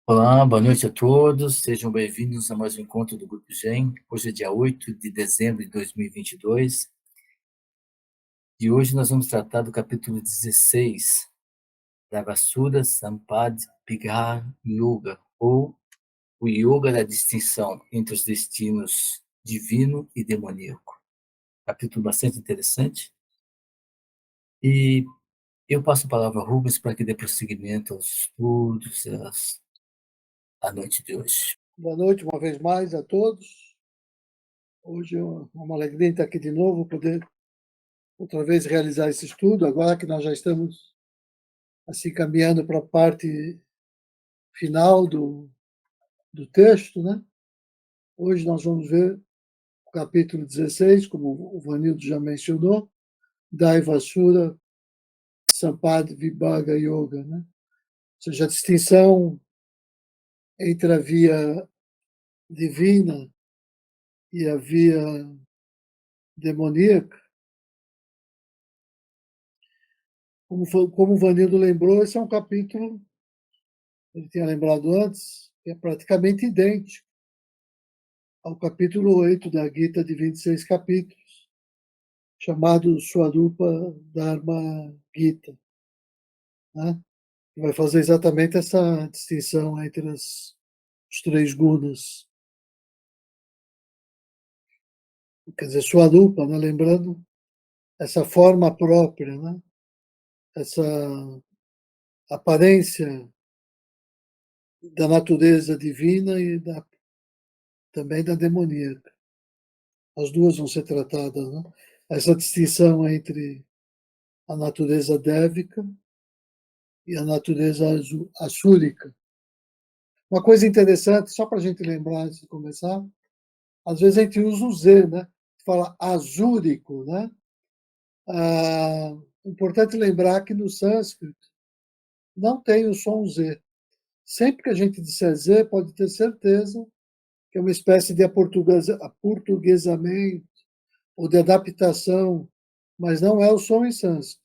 Olá, boa noite a todos. Sejam bem-vindos a mais um encontro do Grupo GEM. Hoje é dia 8 de dezembro de 2022 e hoje nós vamos tratar do capítulo 16 da Vasudha Sampad Vigar Yoga, ou o Yoga da distinção entre os destinos divino e demoníaco. Capítulo bastante interessante. E eu passo a palavra a Rubens para que dê prosseguimento aos estudos à noite de hoje. Boa noite uma vez mais a todos. Hoje é uma alegria estar aqui de novo, poder outra vez realizar esse estudo, agora que nós já estamos assim caminhando para a parte final do texto, né? Hoje nós vamos ver o capítulo 16, como o Vanildo já mencionou, Daivasura Sampad Vibhaga Yoga, né? Ou seja, a distinção entre a via divina e a via demoníaca. Como o Vanildo lembrou, esse é um capítulo, ele tinha lembrado antes, que é praticamente idêntico ao capítulo 8 da Gita de 26 capítulos, chamado Swarupa Dharma Gita, né? Que vai fazer exatamente essa distinção entre os três gunas. Quer dizer, Swarupa, né? Lembrando essa forma própria, né? Essa aparência da natureza divina e também da demoníaca. As duas vão ser tratadas, né? Essa distinção entre a natureza dévica e a natureza assúrica. Uma coisa interessante, só para a gente lembrar antes de começar, às vezes a gente usa o Z, né? Fala azúrico, né? Importante lembrar que no sânscrito não tem o som Z. Sempre que a gente disser Z, pode ter certeza que é uma espécie de aportuguesamento ou de adaptação, mas não é o som em sânscrito.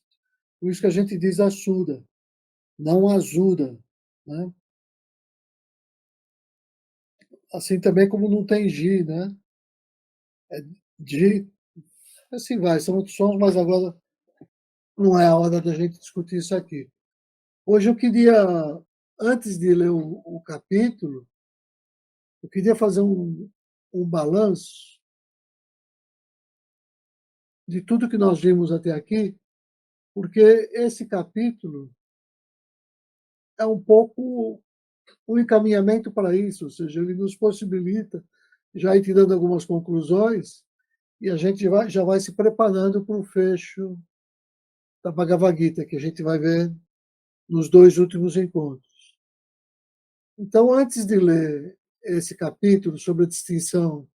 Por isso que a gente diz Asura, não Azura, né? Assim também como não tem Gi, né? É Gi, assim vai, são outros sons, mas agora não é a hora da gente discutir isso aqui. Hoje eu queria, antes de ler o capítulo, eu queria fazer um balanço de tudo que nós vimos até aqui, porque esse capítulo é um pouco um encaminhamento para isso, ou seja, ele nos possibilita já ir tirando algumas conclusões e a gente já vai se preparando para o fecho da Bhagavad Gita, que a gente vai ver nos dois últimos encontros. Então, antes de ler esse capítulo sobre a distinção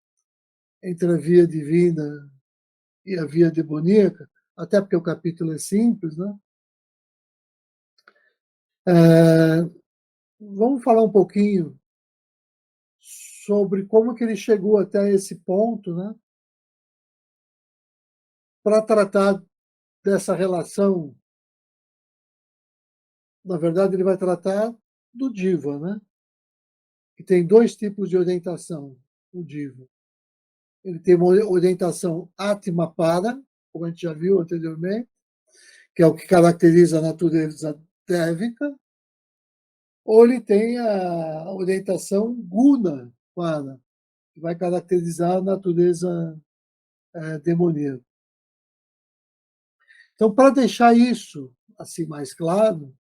entre a via divina e a via demoníaca, até porque o capítulo é simples, né? Vamos falar um pouquinho sobre como que ele chegou até esse ponto, né? Para tratar dessa relação. Na verdade, ele vai tratar do Diva, né? Que tem dois tipos de orientação, o Diva. Ele tem uma orientação Atmapara, como a gente já viu anteriormente, que é o que caracteriza a natureza dévica, ou ele tem a orientação Guna Para, que vai caracterizar a natureza demoníaca. Então, para deixar isso assim mais claro,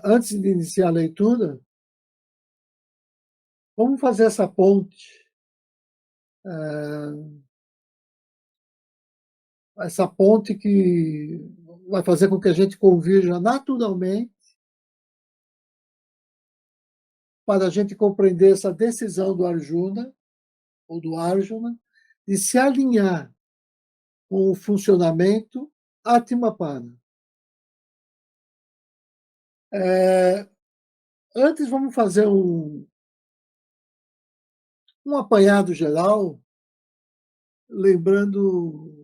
antes de iniciar a leitura, vamos fazer essa ponte, essa ponte que vai fazer com que a gente convirja naturalmente para a gente compreender essa decisão do Arjuna, ou do Arjuna, de se alinhar com o funcionamento Atmapana. Antes, vamos fazer um apanhado geral, lembrando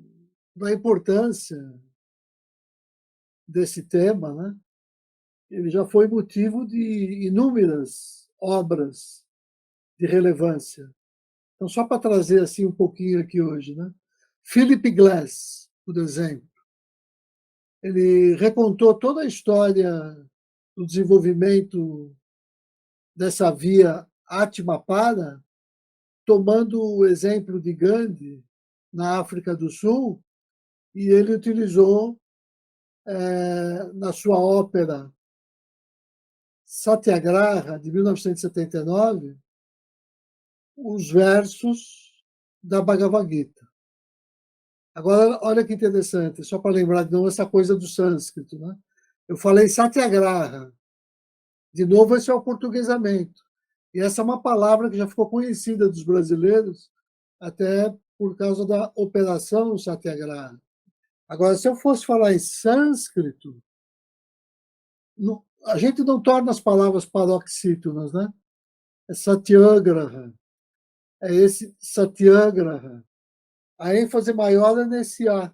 da importância desse tema, né? ele já foi motivo de inúmeras obras de relevância. Então, só para trazer assim um pouquinho aqui hoje, né? Philip Glass, por exemplo, ele recontou toda a história do desenvolvimento dessa via Atmapara, tomando o exemplo de Gandhi na África do Sul, e ele utilizou na sua ópera Satyagraha, de 1979, os versos da Bhagavad Gita. Agora, olha que interessante, só para lembrar de novo essa coisa do sânscrito. Né? Eu falei Satyagraha. De novo, esse é o portuguesamento. E essa é uma palavra que já ficou conhecida dos brasileiros, até por causa da Operação Satyagraha. Agora, se eu fosse falar em sânscrito, a gente não torna as palavras paroxítonas, né? É Satyagraha. É esse Satyagraha. A ênfase maior é nesse A,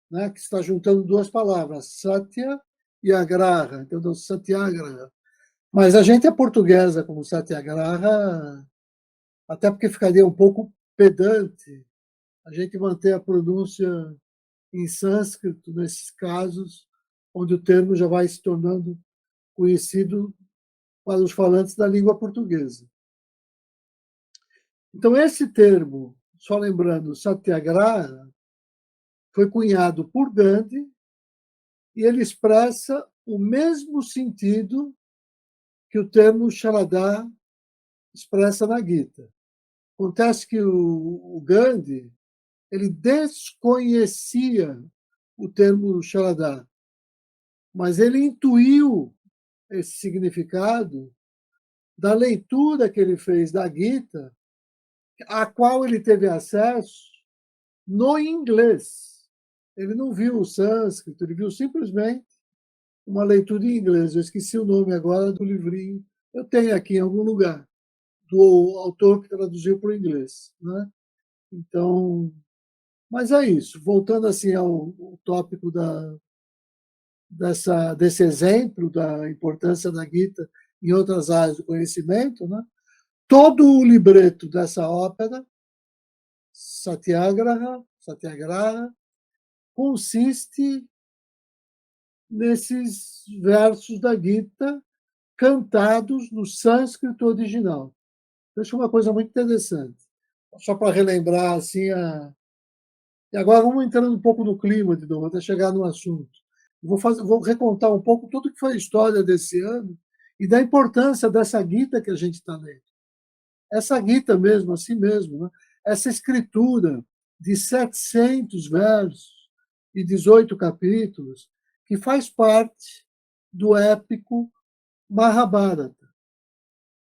né? Que está juntando duas palavras, Satya e Agraha. Então, Satyagraha. Mas a gente é portuguesa como Satyagraha, até porque ficaria um pouco pedante a gente manter a pronúncia em sânscrito nesses casos, onde o termo já vai se tornando conhecido para os falantes da língua portuguesa. Então, esse termo, só lembrando, Satyagraha, foi cunhado por Gandhi e ele expressa o mesmo sentido que o termo Sharada expressa na Gita. Acontece que o Gandhi ele desconhecia o termo Sharada, mas ele intuiu esse significado da leitura que ele fez da Gita, a qual ele teve acesso no inglês. Ele não viu o sânscrito, ele viu simplesmente uma leitura em inglês. Eu esqueci o nome agora do livrinho. Eu tenho aqui em algum lugar, do autor que traduziu para o inglês. Né? Então, mas é isso. Voltando assim ao tópico desse exemplo da importância da Gita em outras áreas do conhecimento, né? Todo o libreto dessa ópera, Satyagraha, consiste nesses versos da Gita cantados no sânscrito original. Isso é uma coisa muito interessante. Só para relembrar assim E agora vamos entrando um pouco no clima de novo, até chegar no assunto. Vou recontar um pouco tudo que foi a história desse ano e da importância dessa Gita que a gente está lendo. Essa Gita mesmo, assim mesmo, né? Essa escritura de 700 versos e 18 capítulos, que faz parte do épico Mahabharata.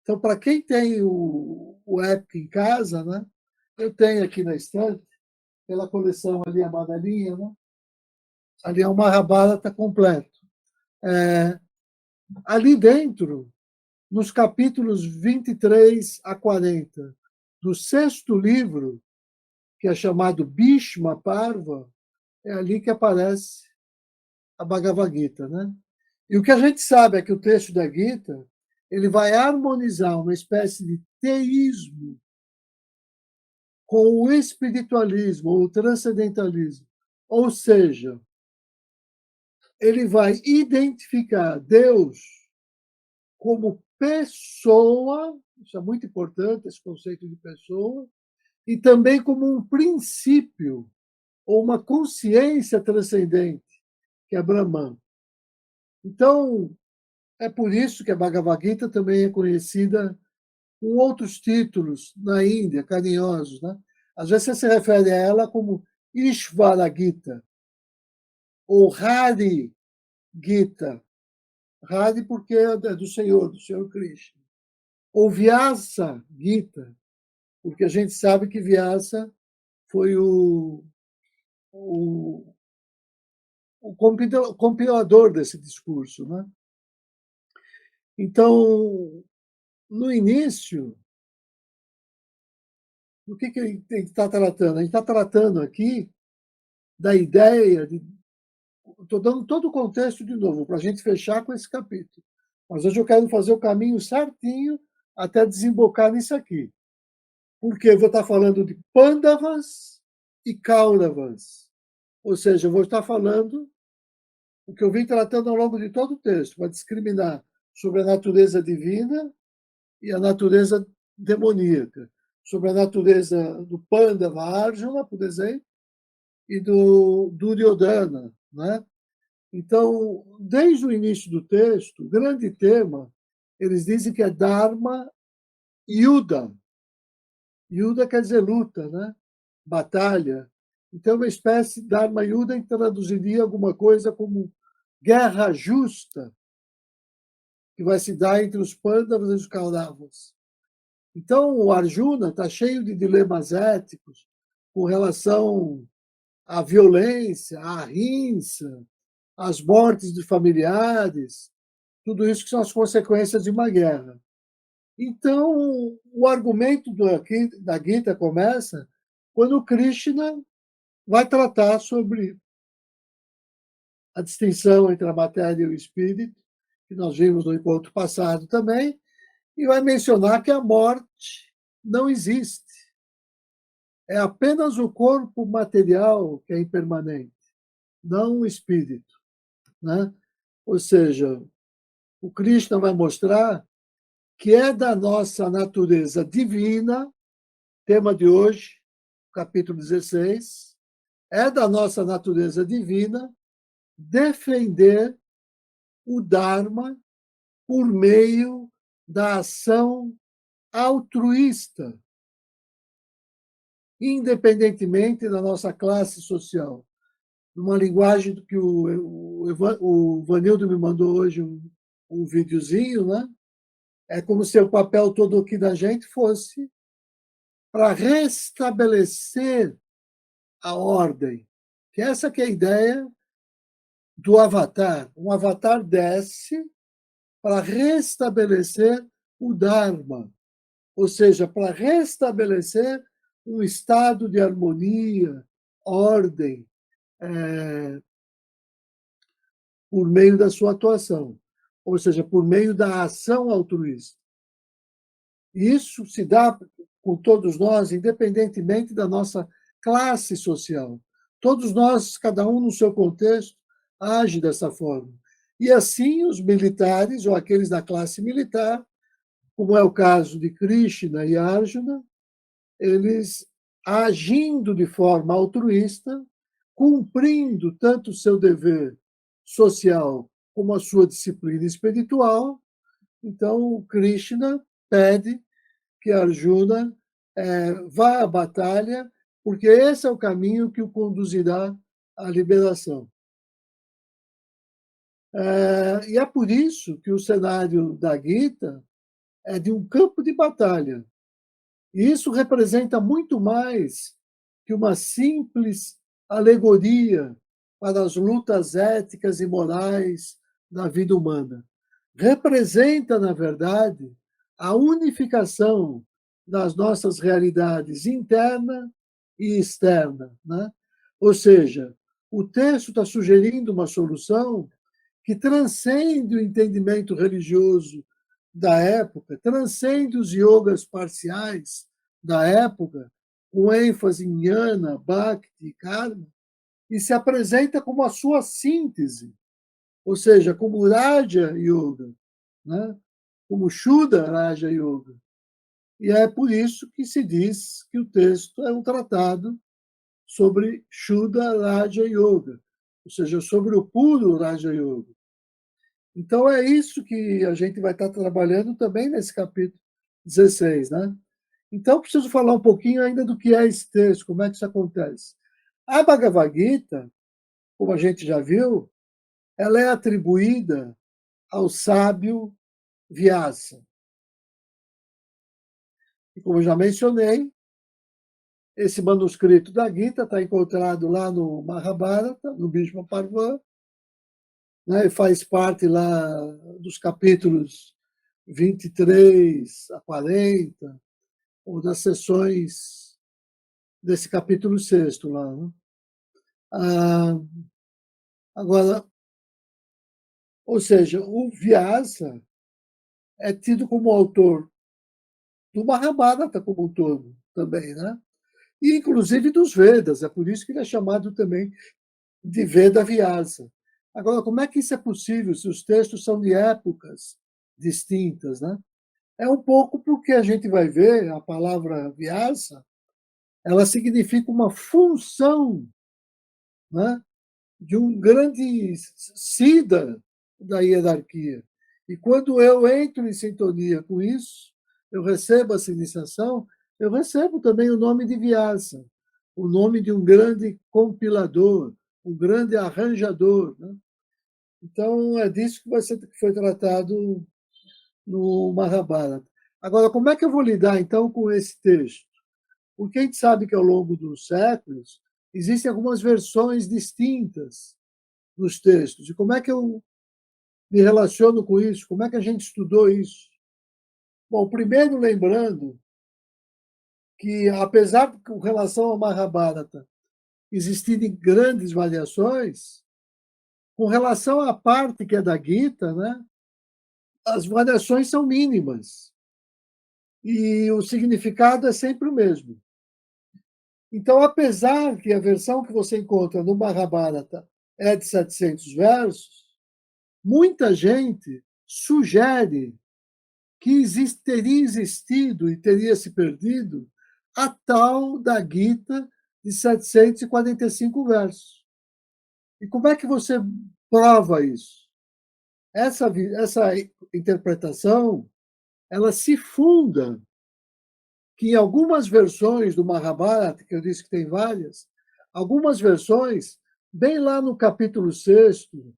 Então, para quem tem o épico em casa, né? Eu tenho aqui na estante, pela coleção ali amarelinha, né? Ali é o Mahabharata completo. Ali dentro, nos capítulos 23 a 40 do sexto livro, que é chamado Bhishma Parva, é ali que aparece a Bhagavad Gita. Né? E o que a gente sabe é que o texto da Gita ele vai harmonizar uma espécie de teísmo com o espiritualismo, ou o transcendentalismo. Ou seja, ele vai identificar Deus como pessoa, isso é muito importante, esse conceito de pessoa, e também como um princípio ou uma consciência transcendente, que é Brahman. Então, é por isso que a Bhagavad Gita também é conhecida com outros títulos na Índia, carinhosos. Né? Às vezes você se refere a ela como Ishvara Gita, ou Hari Gita. Hari porque é do Senhor Krishna. Ou Vyasa Gita, porque a gente sabe que Vyasa foi o, o compilador desse discurso. Né? Então, no início, o que a gente está tratando? A gente está tratando aqui da ideia estou dando todo o contexto de novo, para a gente fechar com esse capítulo. Mas hoje eu quero fazer o caminho certinho até desembocar nisso aqui. Porque eu vou estar falando de Pandavas e Kauravas. Ou seja, eu vou estar falando o que eu vim tratando ao longo de todo o texto, para discriminar sobre a natureza divina e a natureza demoníaca, sobre a natureza do Pandava Arjuna, por exemplo, e do Duryodhana, né? Então, desde o início do texto, o grande tema, eles dizem que é Dharma Yuddha. Yuddha quer dizer luta, né? Batalha. Então, uma espécie de Dharma Yuddha traduziria alguma coisa como guerra justa, que vai se dar entre os Pandavas e os Kauravas. Então, o Arjuna está cheio de dilemas éticos com relação à violência, à rinça, às mortes de familiares, tudo isso que são as consequências de uma guerra. Então, o argumento da Gita começa quando Krishna vai tratar sobre a distinção entre a matéria e o espírito, que nós vimos no encontro passado também, e vai mencionar que a morte não existe. É apenas o corpo material que é impermanente, não o espírito, né? Ou seja, o Krishna vai mostrar que é da nossa natureza divina, tema de hoje, capítulo 16, é da nossa natureza divina defender o Dharma por meio da ação altruísta, independentemente da nossa classe social. Numa linguagem que o Vanildo me mandou hoje um videozinho, né? É como se o papel todo aqui da gente fosse para restabelecer a ordem. Que essa que é a ideia do avatar. Um avatar desce para restabelecer o Dharma, ou seja, para restabelecer um estado de harmonia, ordem, por meio da sua atuação, ou seja, por meio da ação altruísta. Isso se dá com todos nós, independentemente da nossa classe social. Todos nós, cada um no seu contexto, age dessa forma. E assim os militares, ou aqueles da classe militar, como é o caso de Krishna e Arjuna, eles agindo de forma altruísta, cumprindo tanto o seu dever social como a sua disciplina espiritual. Então, Krishna pede que Arjuna vá à batalha, porque esse é o caminho que o conduzirá à liberação. E é por isso que o cenário da Gita é de um campo de batalha. E isso representa muito mais que uma simples alegoria para as lutas éticas e morais da vida humana. Representa, na verdade, a unificação das nossas realidades interna e externa, né? Ou seja, o texto está sugerindo uma solução que transcende o entendimento religioso da época, transcende os yogas parciais da época, com ênfase em jnana, bhakti e karma, e se apresenta como a sua síntese, ou seja, como Raja Yoga, né? Como Shuddha Raja Yoga. E é por isso que se diz que o texto é um tratado sobre Shuddha Raja Yoga, ou seja, sobre o puro Raja Yoga. Então, é isso que a gente vai estar trabalhando também nesse capítulo 16, né? Então, preciso falar um pouquinho ainda do que é esse texto, como é que isso acontece. A Bhagavad Gita, como a gente já viu, ela é atribuída ao sábio Vyasa. E como eu já mencionei, esse manuscrito da Gita está encontrado lá no Mahabharata, no Bhishma Parva, né, e faz parte lá dos capítulos 23 a 40, ou das sessões desse capítulo 6 lá. Né? Agora, ou seja, o Vyasa é tido como autor do Mahabharata como um todo também, né? E inclusive dos Vedas, é por isso que ele é chamado também de Veda Vyasa. Agora, como é que isso é possível se os textos são de épocas distintas, né? É um pouco porque a gente vai ver a palavra Vyasa, ela significa uma função, né, de um grande Siddha da hierarquia. E quando eu entro em sintonia com isso, eu recebo essa iniciação, eu recebo também o nome de Vyasa, o nome de um grande compilador, um grande arranjador, né? Então, é disso que foi tratado no Mahabharata. Agora, como é que eu vou lidar, então, com esse texto? Porque a gente sabe que, ao longo dos séculos, existem algumas versões distintas dos textos. E como é que eu me relaciono com isso? Como é que a gente estudou isso? Bom, primeiro lembrando que, apesar de, com relação ao Mahabharata, existirem grandes variações, com relação à parte que é da Gita, né, as variações são mínimas e o significado é sempre o mesmo. Então, apesar que a versão que você encontra no Mahabharata é de 700 versos, muita gente sugere que teria existido e teria se perdido a tal da Gita de 745 versos. E como é que você prova isso? Essa interpretação ela se funda que em algumas versões do Mahabharata, que eu disse que tem várias, algumas versões, bem lá no capítulo 6º,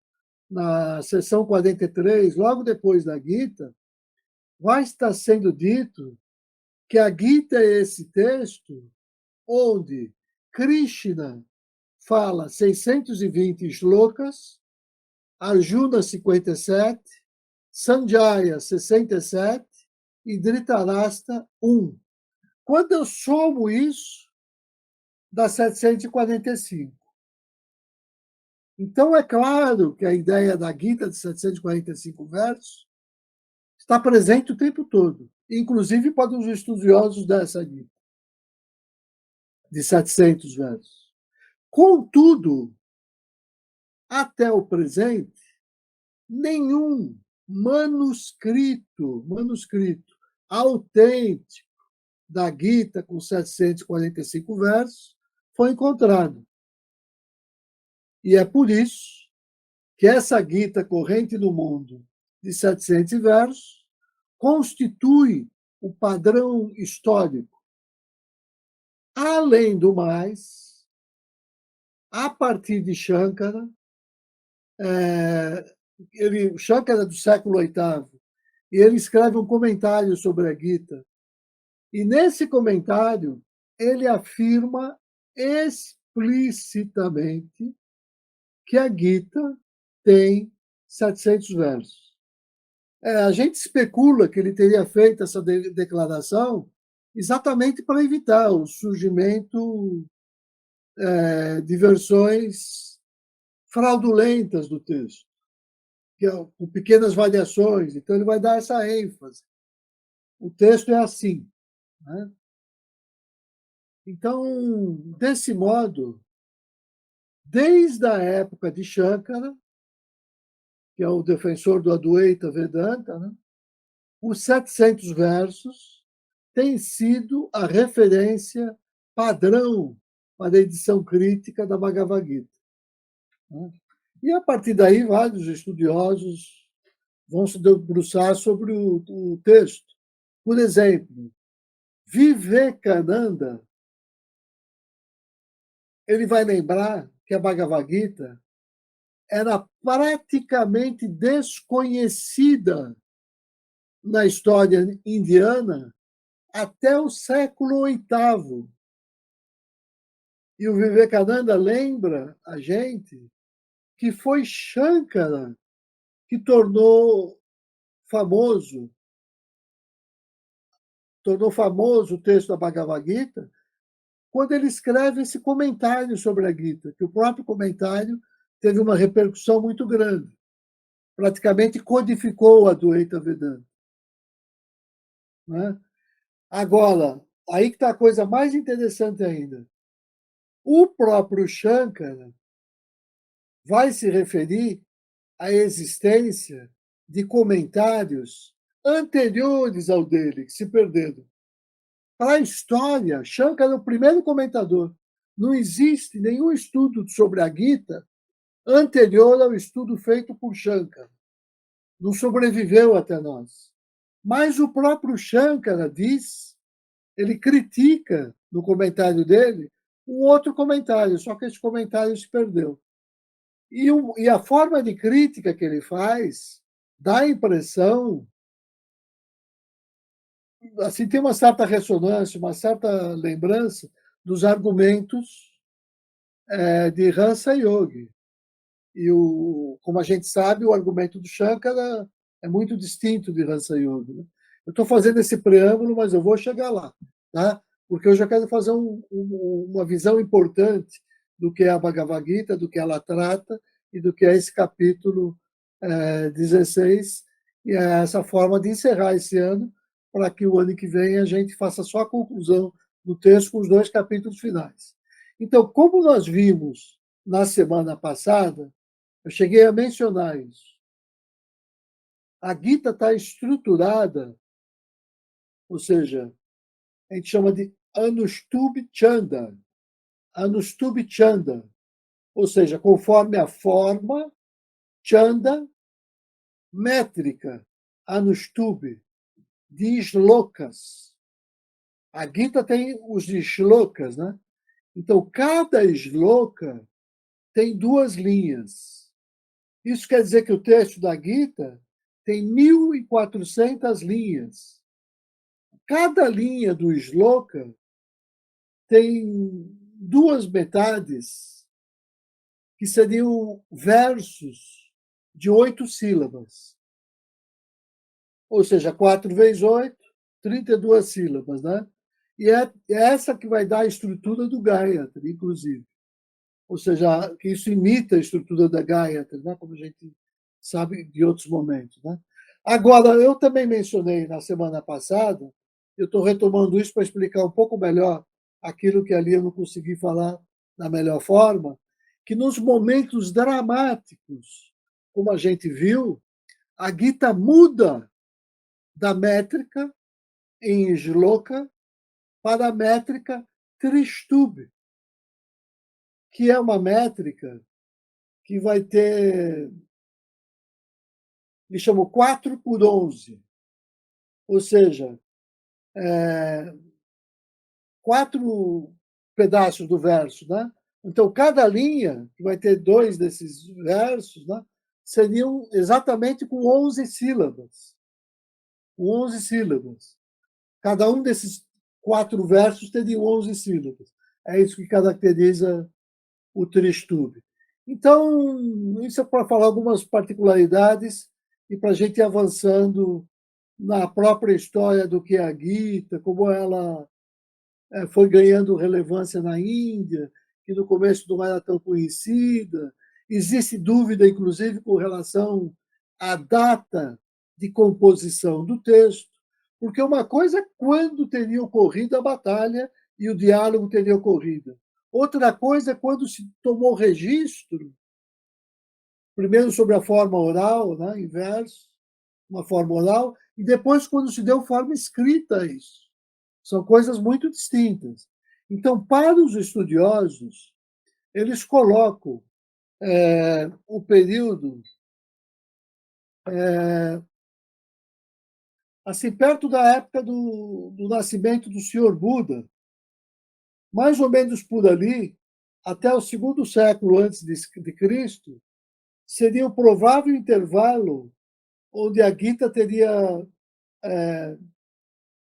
na seção 43, logo depois da Gita, vai estar sendo dito que a Gita é esse texto onde Krishna fala 620 shlokas, Arjuna 57, Sanjaya 67 e Dhritarashtra 1. Quando eu somo isso, dá 745. Então, é claro que a ideia da Gita de 745 versos está presente o tempo todo, inclusive para os estudiosos dessa Gita, de 700 versos. Contudo, até o presente, nenhum manuscrito autêntico da Gita com 745 versos foi encontrado. E é por isso que essa Gita corrente no mundo de 700 versos constitui o padrão histórico. Além do mais, a partir de Shankara, Shankara é do século VIII, e ele escreve um comentário sobre a Gita. E nesse comentário, ele afirma explicitamente que a Gita tem 700 versos. A gente especula que ele teria feito essa declaração exatamente para evitar o surgimento de versões fraudulentas do texto, com pequenas variações. Então, ele vai dar essa ênfase. O texto é assim, né? Então, desse modo, desde a época de Shankara, que é o defensor do Advaita Vedanta, né, os 700 versos têm sido a referência padrão para a edição crítica da Bhagavad Gita, né? E, a partir daí, vários estudiosos vão se debruçar sobre o texto. Por exemplo, Vivekananda, ele vai lembrar que a Bhagavad Gita era praticamente desconhecida na história indiana até o século VIII. E o Vivekananda lembra a gente que foi Shankara que tornou famoso o texto da Bhagavad Gita, quando ele escreve esse comentário sobre a Gita, que o próprio comentário teve uma repercussão muito grande. Praticamente codificou a Advaita Vedanta. Né? Agora, aí que está a coisa mais interessante ainda. O próprio Shankara vai se referir à existência de comentários anteriores ao dele, que se perderam. Para a história, Shankara é o primeiro comentador. Não existe nenhum estudo sobre a Gita anterior ao estudo feito por Shankara. Não sobreviveu até nós. Mas o próprio Shankara diz, ele critica no comentário dele um outro comentário, só que esse comentário se perdeu. E a forma de crítica que ele faz dá a impressão, assim, tem uma certa ressonância, uma certa lembrança dos argumentos de Hansa Yogi. Como a gente sabe, o argumento do Shankara é muito distinto de Hansa Yogi. Né? Eu estou fazendo esse preâmbulo, mas eu vou chegar lá, tá? Porque eu já quero fazer uma visão importante do que é a Bhagavad Gita, do que ela trata e do que é esse capítulo 16, e é essa forma de encerrar esse ano, para que o ano que vem a gente faça só a conclusão do texto com os 2 capítulos finais. Então, como nós vimos na semana passada, eu cheguei a mencionar isso. A Gita está estruturada, ou seja, a gente chama de Anuštubh Chanda. Anuštubh Chanda, ou seja, conforme a forma, Chanda, métrica, Anuštubh, de shlokas. A Gita tem os de shlokas, né? Então, cada shloka tem 2 linhas. Isso quer dizer que o texto da Gita tem 1.400 linhas. Cada linha do shloka tem 2 metades, que seriam versos de 8 sílabas. Ou seja, 4 vezes 8, 32 sílabas. Né? E é essa que vai dar a estrutura do Gayatri, inclusive. Ou seja, que isso imita a estrutura da Gayatri, né? Como a gente sabe de outros momentos. Né? Agora, eu também mencionei na semana passada, eu estou retomando isso para explicar um pouco melhor aquilo que ali eu não consegui falar da melhor forma, que nos momentos dramáticos, como a gente viu, a Gita muda da métrica em shloka para a métrica Tristubh, que é uma métrica que vai ter, me chamou 4 por 11, ou seja, 4 pedaços do verso. Né? Então, cada linha, que vai ter 2 desses versos, né, seriam exatamente com 11 sílabas. Com 11 sílabas. Cada um desses 4 versos teria 11 sílabas. É isso que caracteriza o Tristubh. Então, isso é para falar algumas particularidades e para a gente ir avançando na própria história do que é a Gita, como ela foi ganhando relevância na Índia, que no começo não era tão conhecida. Existe dúvida, inclusive, com relação à data de composição do texto, porque uma coisa é quando teria ocorrido a batalha e o diálogo teria ocorrido. Outra coisa é quando se tomou registro, primeiro sobre a forma oral, né, em verso, uma forma oral, e depois quando se deu forma escrita a isso. São coisas muito distintas. Então, para os estudiosos, eles colocam o período assim perto da época do nascimento do Senhor Buda, mais ou menos por ali, até o 2º século antes de Cristo, seria o provável intervalo onde a Gita teria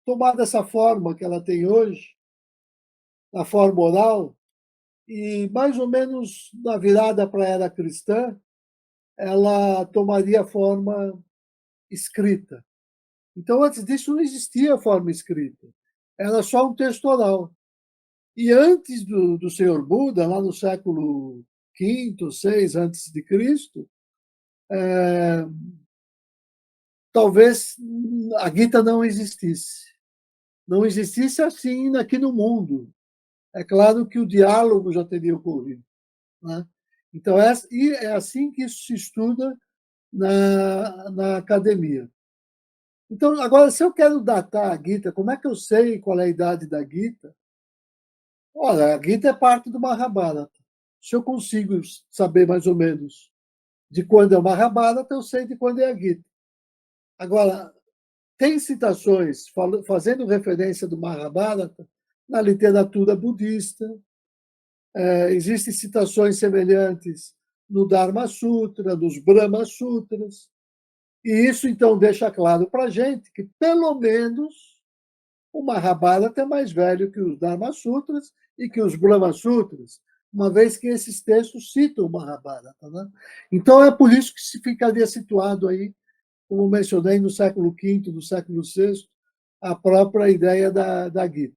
tomado essa forma que ela tem hoje, a forma oral, e mais ou menos na virada para a era cristã, ela tomaria forma escrita. Então, antes disso, não existia forma escrita. Era só um texto oral. E antes do Senhor Buda, lá no século V, VI antes de Cristo, talvez a Gita não existisse. Não existisse assim aqui no mundo. É claro que o diálogo já teria ocorrido, né? Então, é assim que isso se estuda na academia. Então, agora, se eu quero datar a Gita, como é que eu sei qual é a idade da Gita? Olha, a Gita é parte do Mahabharata. Se eu consigo saber mais ou menos de quando é o Mahabharata, eu sei de quando é a Gita. Agora, tem citações fazendo referência do Mahabharata na literatura budista, existem citações semelhantes no Dharma Sutra, nos Brahma Sutras, e isso então deixa claro para a gente que, pelo menos, o Mahabharata é mais velho que os Dharma Sutras e que os Brahma Sutras, uma vez que esses textos citam o Mahabharata, né? Então, é por isso que se ficaria situado aí, como mencionei, no século V, no século VI, a própria ideia da Gita.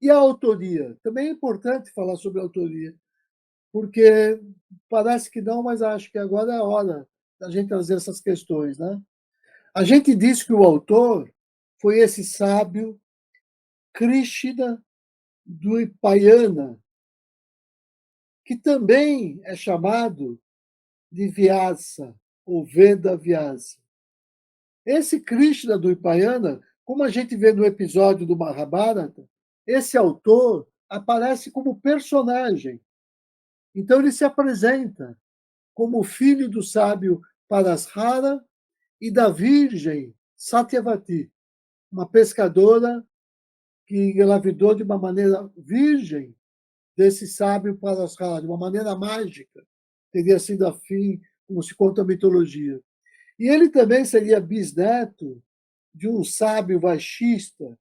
E a autoria? Também é importante falar sobre a autoria, porque parece que não, mas acho que agora é a hora da gente trazer essas questões, né? A gente diz que o autor foi esse sábio Krishna Dvipayana, que também é chamado de Vyasa, ou Veda Vyasa. Esse Krishna Dvipayana, como a gente vê no episódio do Mahabharata, esse autor aparece como personagem. Então ele se apresenta como filho do sábio Parashara e da virgem Satyavati, uma pescadora que engravidou de uma maneira virgem desse sábio Parashara, de uma maneira mágica. Teria sido afim, como se conta a mitologia. E ele também seria bisneto de um sábio vaixista,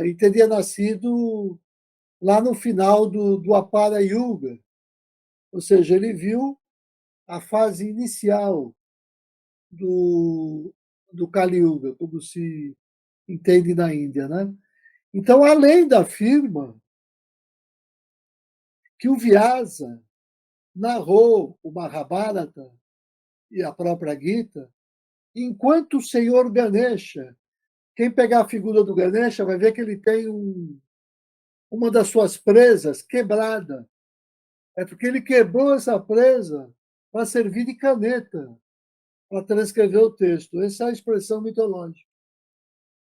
e teria nascido lá no final do Apara Yuga, ou seja, ele viu a fase inicial do Kali Yuga, como se entende na Índia, né? Então, a lenda afirma que o Vyasa narrou o Mahabharata e a própria Gita enquanto o senhor Ganesha, quem pegar a figura do Ganesha vai ver que ele tem uma das suas presas quebrada. É porque ele quebrou essa presa para servir de caneta, para transcrever o texto. Essa é a expressão mitológica.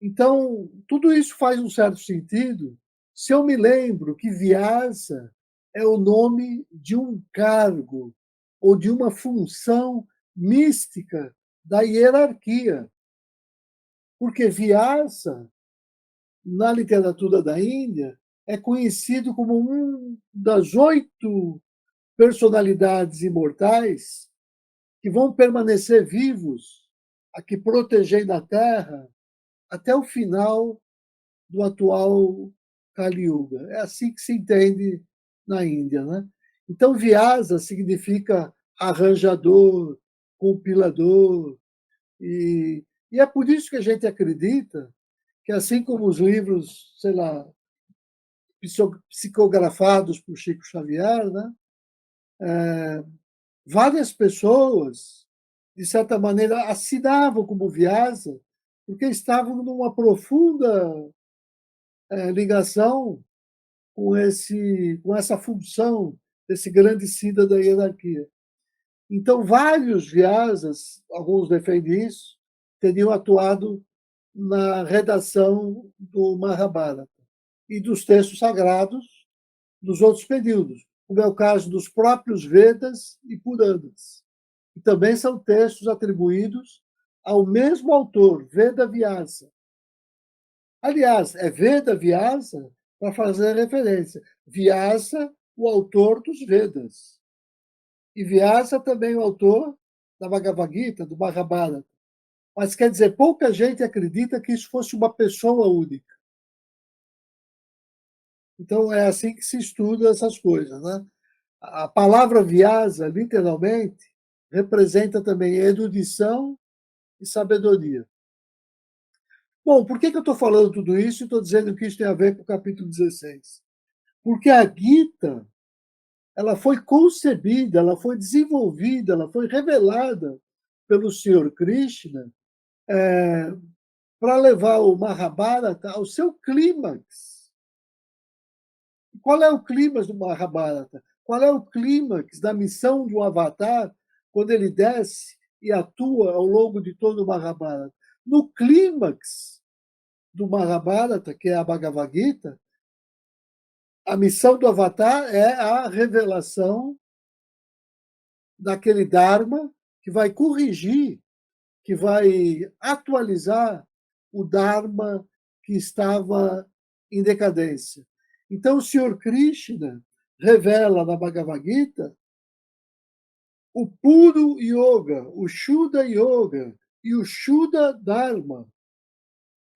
Então, tudo isso faz um certo sentido se eu me lembro que Vyasa é o nome de um cargo ou de uma função mística da hierarquia. Porque Vyasa, na literatura da Índia, é conhecido como uma das 8 personalidades imortais que vão permanecer vivos, aqui protegendo a Terra, até o final do atual Kali Yuga. É assim que se entende na Índia, né? Então, Vyasa significa arranjador, compilador, e é por isso que a gente acredita que, assim como os livros, sei lá, psicografados por Chico Xavier, né? Várias pessoas, de certa maneira, assinavam como Vyasa, porque estavam numa profunda ligação com essa função desse grande Siddha da hierarquia. Então, vários Vyasas, alguns defendem isso, teriam atuado na redação do Mahabharata e dos textos sagrados dos outros períodos, como é o caso dos próprios Vedas e Puranas, que também são textos atribuídos ao mesmo autor, Veda Vyasa. Aliás, é Veda Vyasa para fazer referência. Vyasa, o autor dos Vedas. E Vyasa também o autor da Bhagavad Gita, do Mahabharata. Mas quer dizer, pouca gente acredita que isso fosse uma pessoa única. Então, é assim que se estuda essas coisas, né? A palavra Vyasa, literalmente, representa também erudição e sabedoria. Bom, por que eu estou falando tudo isso e estou dizendo que isso tem a ver com o capítulo 16? Porque a Gita, ela foi concebida, ela foi desenvolvida, ela foi revelada pelo Senhor Krishna para levar o Mahabharata ao seu clímax. Qual é o clímax do Mahabharata? Qual é o clímax da missão do Avatar quando ele desce e atua ao longo de todo o Mahabharata? No clímax do Mahabharata, que é a Bhagavad Gita, a missão do Avatar é a revelação daquele Dharma que vai corrigir, que vai atualizar o Dharma que estava em decadência. Então, o Senhor Krishna revela na Bhagavad Gita o puro yoga, o Shuddha Yoga e o Shuddha Dharma.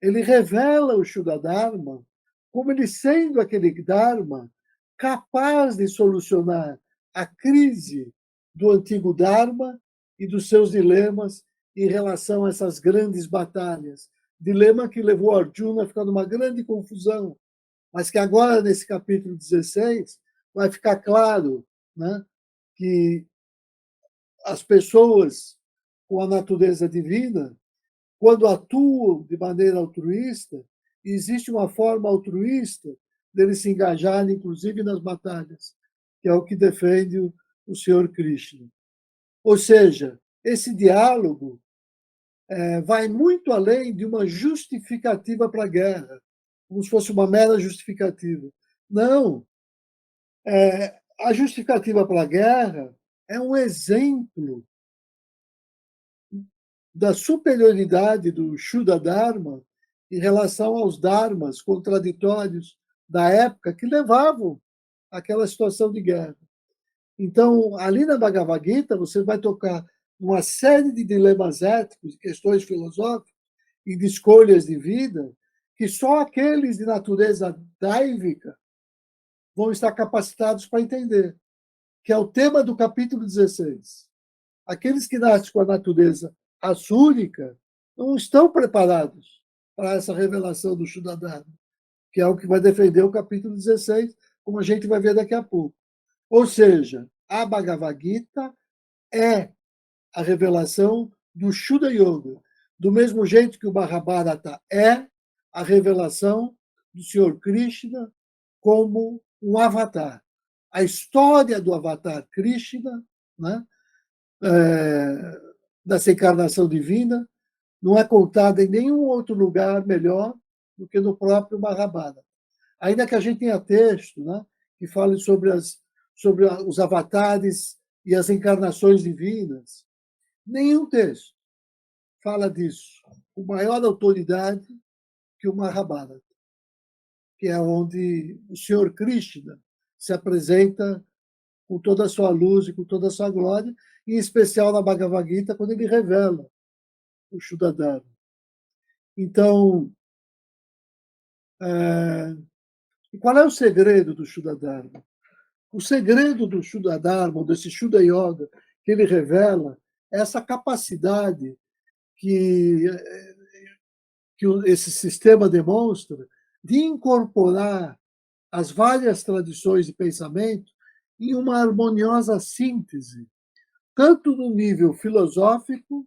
Ele revela o Shuddha Dharma como ele sendo aquele Dharma capaz de solucionar a crise do antigo Dharma e dos seus dilemas em relação a essas grandes batalhas. Dilema que levou Arjuna a ficar numa grande confusão, mas que agora, nesse capítulo 16, vai ficar claro, né, que as pessoas com a natureza divina, quando atuam de maneira altruísta, existe uma forma altruísta deles se engajarem, inclusive nas batalhas, que é o que defende o Senhor Krishna. Ou seja, esse diálogo vai muito além de uma justificativa para a guerra, como se fosse uma mera justificativa. Não. A justificativa para a guerra é um exemplo da superioridade do Shuddha Dharma em relação aos dharmas contraditórios da época que levavam àquela situação de guerra. Então, ali na Bhagavad Gita, você vai tocar uma série de dilemas éticos, de questões filosóficas e de escolhas de vida que só aqueles de natureza dáivica vão estar capacitados para entender, que é o tema do capítulo 16. Aqueles que nascem com a natureza assúrica não estão preparados para essa revelação do Shuddha Dharma, que é o que vai defender o capítulo 16, como a gente vai ver daqui a pouco. Ou seja, a Bhagavad Gita é a revelação do Shuddha Yoga, do mesmo jeito que o Mahabharata é a revelação do Senhor Krishna como um avatar. A história do avatar Krishna, né, dessa encarnação divina, não é contada em nenhum outro lugar melhor do que no próprio Mahabharata. Ainda que a gente tenha texto, né, que fale sobre os avatares e as encarnações divinas, nenhum texto fala disso com maior autoridade que o Mahabharata, que é onde o Senhor Krishna se apresenta com toda a sua luz e com toda a sua glória, em especial na Bhagavad Gita, quando ele revela o Shuddha Dharma. Então, qual é o segredo do Shuddha Dharma? O segredo do Shuddha Dharma, desse Shuddha Yoga, que ele revela, é essa capacidade que esse sistema demonstra de incorporar as várias tradições de pensamento em uma harmoniosa síntese, tanto no nível filosófico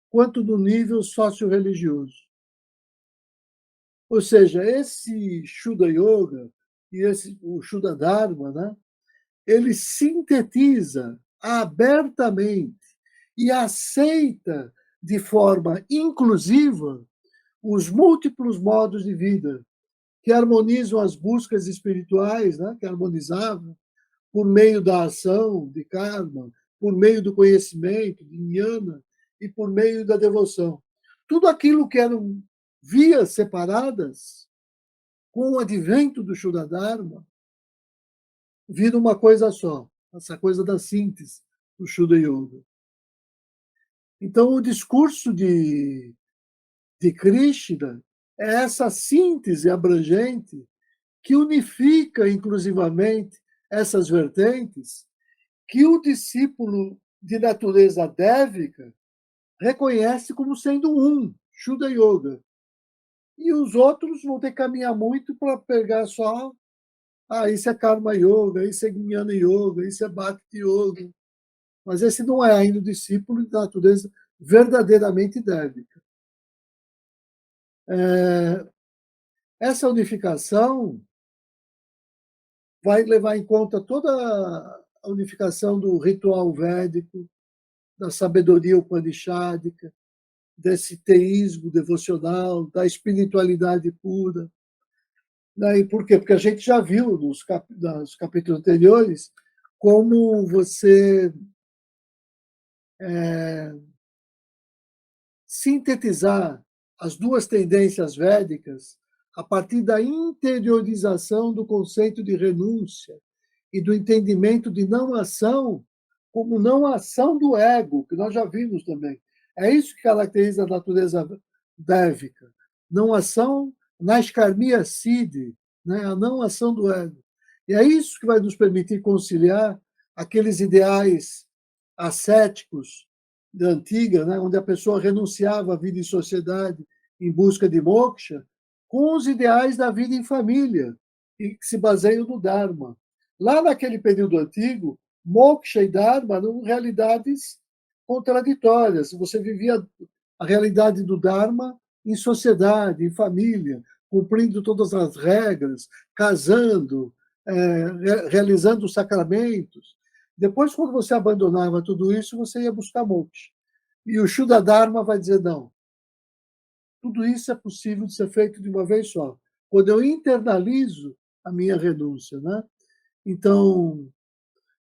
quanto no nível socio-religioso. Ou seja, esse Shuddha Yoga e o Shuddha Dharma, né, ele sintetiza abertamente e aceita de forma inclusiva os múltiplos modos de vida que harmonizam as buscas espirituais, né, que harmonizavam por meio da ação de karma, por meio do conhecimento, de jnana, e por meio da devoção. Tudo aquilo que eram vias separadas, com o advento do Shuddha Dharma, vira uma coisa só, essa coisa da síntese do Shuddha Yoga. Então, o discurso de Krishna é essa síntese abrangente que unifica inclusivamente essas vertentes que o discípulo de natureza dévica reconhece como sendo um, Shuddha Yoga. e os outros vão ter que caminhar muito para pegar só, isso é Karma Yoga, isso é Jnana Yoga, isso é Bhakti Yoga. Mas esse não é ainda o discípulo da natureza verdadeiramente débica. Essa unificação vai levar em conta toda a unificação do ritual védico, da sabedoria upanishádica, desse teísmo devocional, da espiritualidade pura. E por quê? Porque a gente já viu nos capítulos anteriores como você sintetizar as duas tendências védicas a partir da interiorização do conceito de renúncia e do entendimento de não ação como não ação do ego, que nós já vimos também. É isso que caracteriza a natureza dévica. Não ação naskarmiya siddhi, né? A não ação do ego. E é isso que vai nos permitir conciliar aqueles ideais ascéticos da antiga, né? Onde a pessoa renunciava à vida em sociedade em busca de moksha, com os ideais da vida em família, que se baseiam no Dharma. Lá naquele período antigo, moksha e dharma eram realidades contraditórias. Você vivia a realidade do dharma em sociedade, em família, cumprindo todas as regras, casando, realizando os sacramentos. Depois, quando você abandonava tudo isso, você ia buscar moksha. E o Shuddha Dharma vai dizer, não, tudo isso é possível de ser feito de uma vez só. Quando eu internalizo a minha renúncia, né? Então,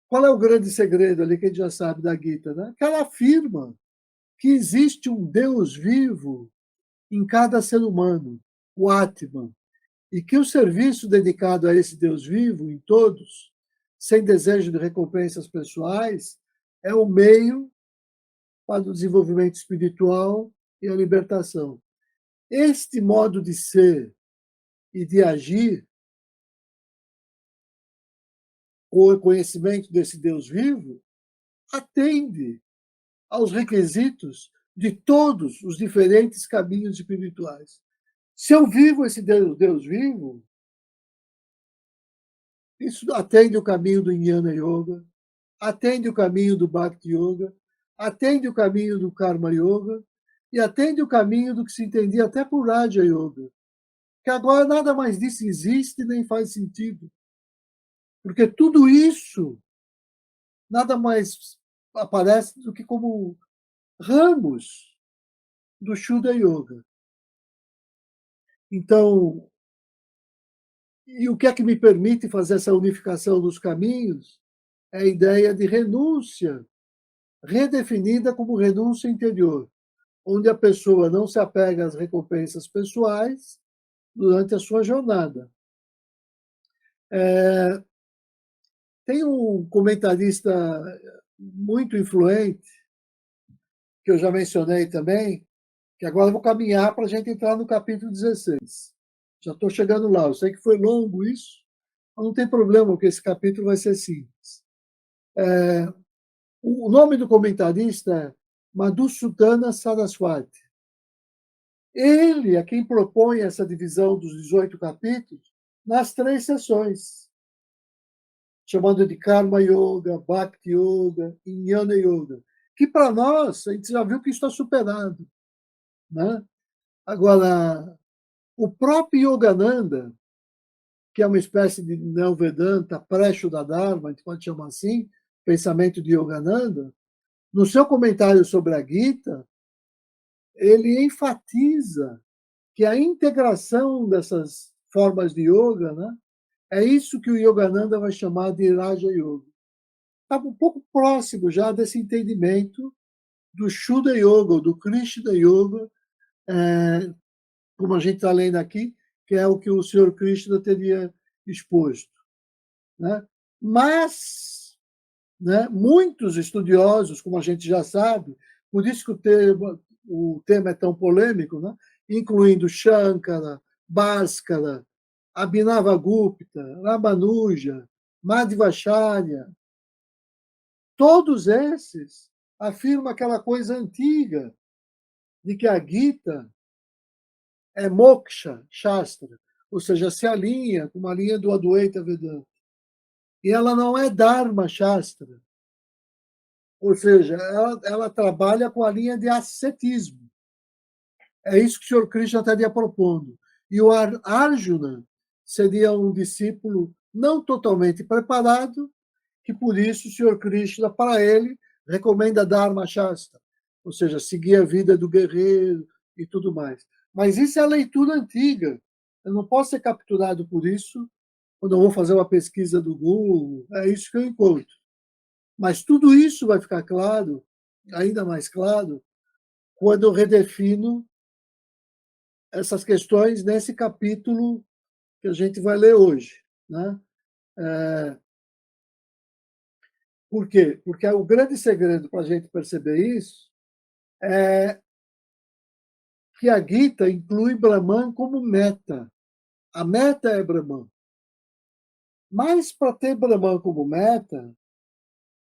qual é o grande segredo ali que a gente já sabe da Gita? Né? Que ela afirma que existe um Deus vivo em cada ser humano, o Atman, e que o serviço dedicado a esse Deus vivo em todos, sem desejo de recompensas pessoais, é o meio para o desenvolvimento espiritual e a libertação. Este modo de ser e de agir, com o conhecimento desse Deus vivo, atende aos requisitos de todos os diferentes caminhos espirituais. Se eu vivo esse Deus vivo, isso atende o caminho do Jnana Yoga, atende o caminho do Bhakti Yoga, atende o caminho do Karma Yoga e atende o caminho do que se entendia até por Raja Yoga, que agora nada mais disso existe nem faz sentido, porque tudo isso nada mais aparece do que como ramos do Shuddha Yoga. Então, e o que é que me permite fazer essa unificação dos caminhos? É a ideia de renúncia, redefinida como renúncia interior, onde a pessoa não se apega às recompensas pessoais durante a sua jornada. Tem um comentarista muito influente, que eu já mencionei também, que agora eu vou caminhar para a gente entrar no capítulo 16. Já estou chegando lá. Eu sei que foi longo isso, mas não tem problema, porque esse capítulo vai ser simples. O nome do comentarista é Madhusudana Saraswati. Ele é quem propõe essa divisão dos 18 capítulos nas 3 sessões, chamando de Karma Yoga, Bhakti Yoga e Jnana Yoga, que para nós, a gente já viu que está superado. Né? Agora, o próprio Yogananda, que é uma espécie de Neo-Vedanta, pré-Shuddha Dharma, a gente pode chamar assim, pensamento de Yogananda, no seu comentário sobre a Gita, ele enfatiza que a integração dessas formas de yoga, né, é isso que o Yogananda vai chamar de Raja Yoga. Está um pouco próximo já desse entendimento do Shuddha Yoga, do Krishna Yoga, como a gente está lendo aqui, que é o que o Senhor Krishna teria exposto. Né? Mas, né, muitos estudiosos, como a gente já sabe, por isso que o tema é tão polêmico, né, incluindo Shankara, Bhaskara, Abhinavagupta, Ramanuja, Madhvacharya, todos esses afirmam aquela coisa antiga de que a Gita é Moksha Shastra, ou seja, se alinha com uma linha do Advaita Vedanta. E ela não é Dharma Shastra, ou seja, ela trabalha com a linha de ascetismo. É isso que o Sr. Krishna estaria propondo. E o Arjuna seria um discípulo não totalmente preparado, que por isso o Sr. Krishna, para ele, recomenda Dharma Shastra, ou seja, seguir a vida do guerreiro e tudo mais. Mas isso é a leitura antiga. Eu não posso ser capturado por isso quando eu vou fazer uma pesquisa do Google. É isso que eu encontro. Mas tudo isso vai ficar claro, ainda mais claro, quando eu redefino essas questões nesse capítulo que a gente vai ler hoje. Né? Por quê? Porque o grande segredo para a gente perceber isso é que a Gita inclui Brahman como meta. A meta é Brahman. Mas, para ter Brahman como meta,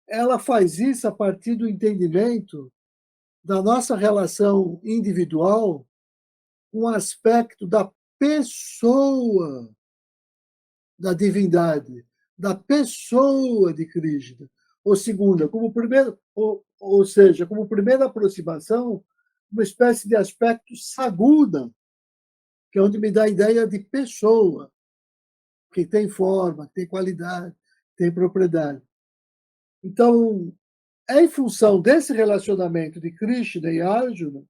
ela faz isso a partir do entendimento da nossa relação individual com o aspecto da pessoa da divindade, da pessoa de Krishna. Ou segunda, como primeiro, ou seja, como primeira aproximação, uma espécie de aspecto saguna, que é onde me dá a ideia de pessoa, que tem forma, que tem qualidade, tem propriedade. Então, é em função desse relacionamento de Krishna e Arjuna,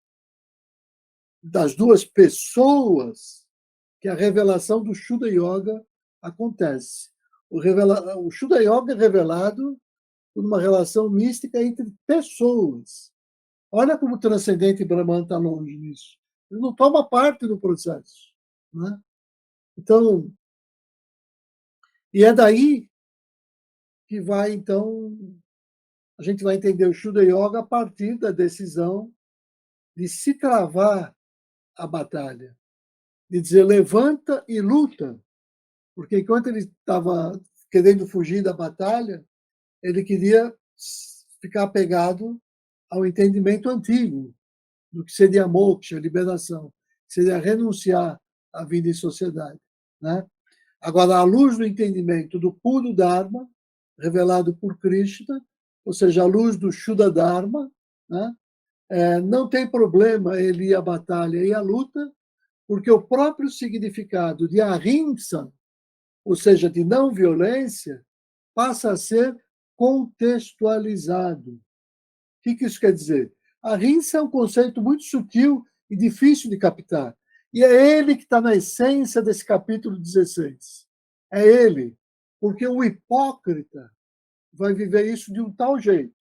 das duas pessoas, que a revelação do Shuddha Yoga acontece. O Shuddha Yoga é revelado por uma relação mística entre pessoas. Olha como o transcendente Brahman está longe nisso. Ele não toma parte do processo. Né? Então, e é daí que vai, então, a gente vai entender o Shuddha Yoga a partir da decisão de se travar a batalha, de dizer levanta e luta, porque enquanto ele estava querendo fugir da batalha, ele queria ficar apegado ao entendimento antigo do que seria moksha, liberação, seria renunciar à vida em sociedade. Né? Agora, à luz do entendimento do puro Dharma, revelado por Krishna, ou seja, à luz do Shuddha Dharma, né? Não tem problema ele ir à batalha e à luta, porque o próprio significado de ahimsa, ou seja, de não violência, passa a ser contextualizado. O que isso quer dizer? Ahimsa é um conceito muito sutil e difícil de captar. E é ele que está na essência desse capítulo 16. É ele. Porque o hipócrita vai viver isso de um tal jeito.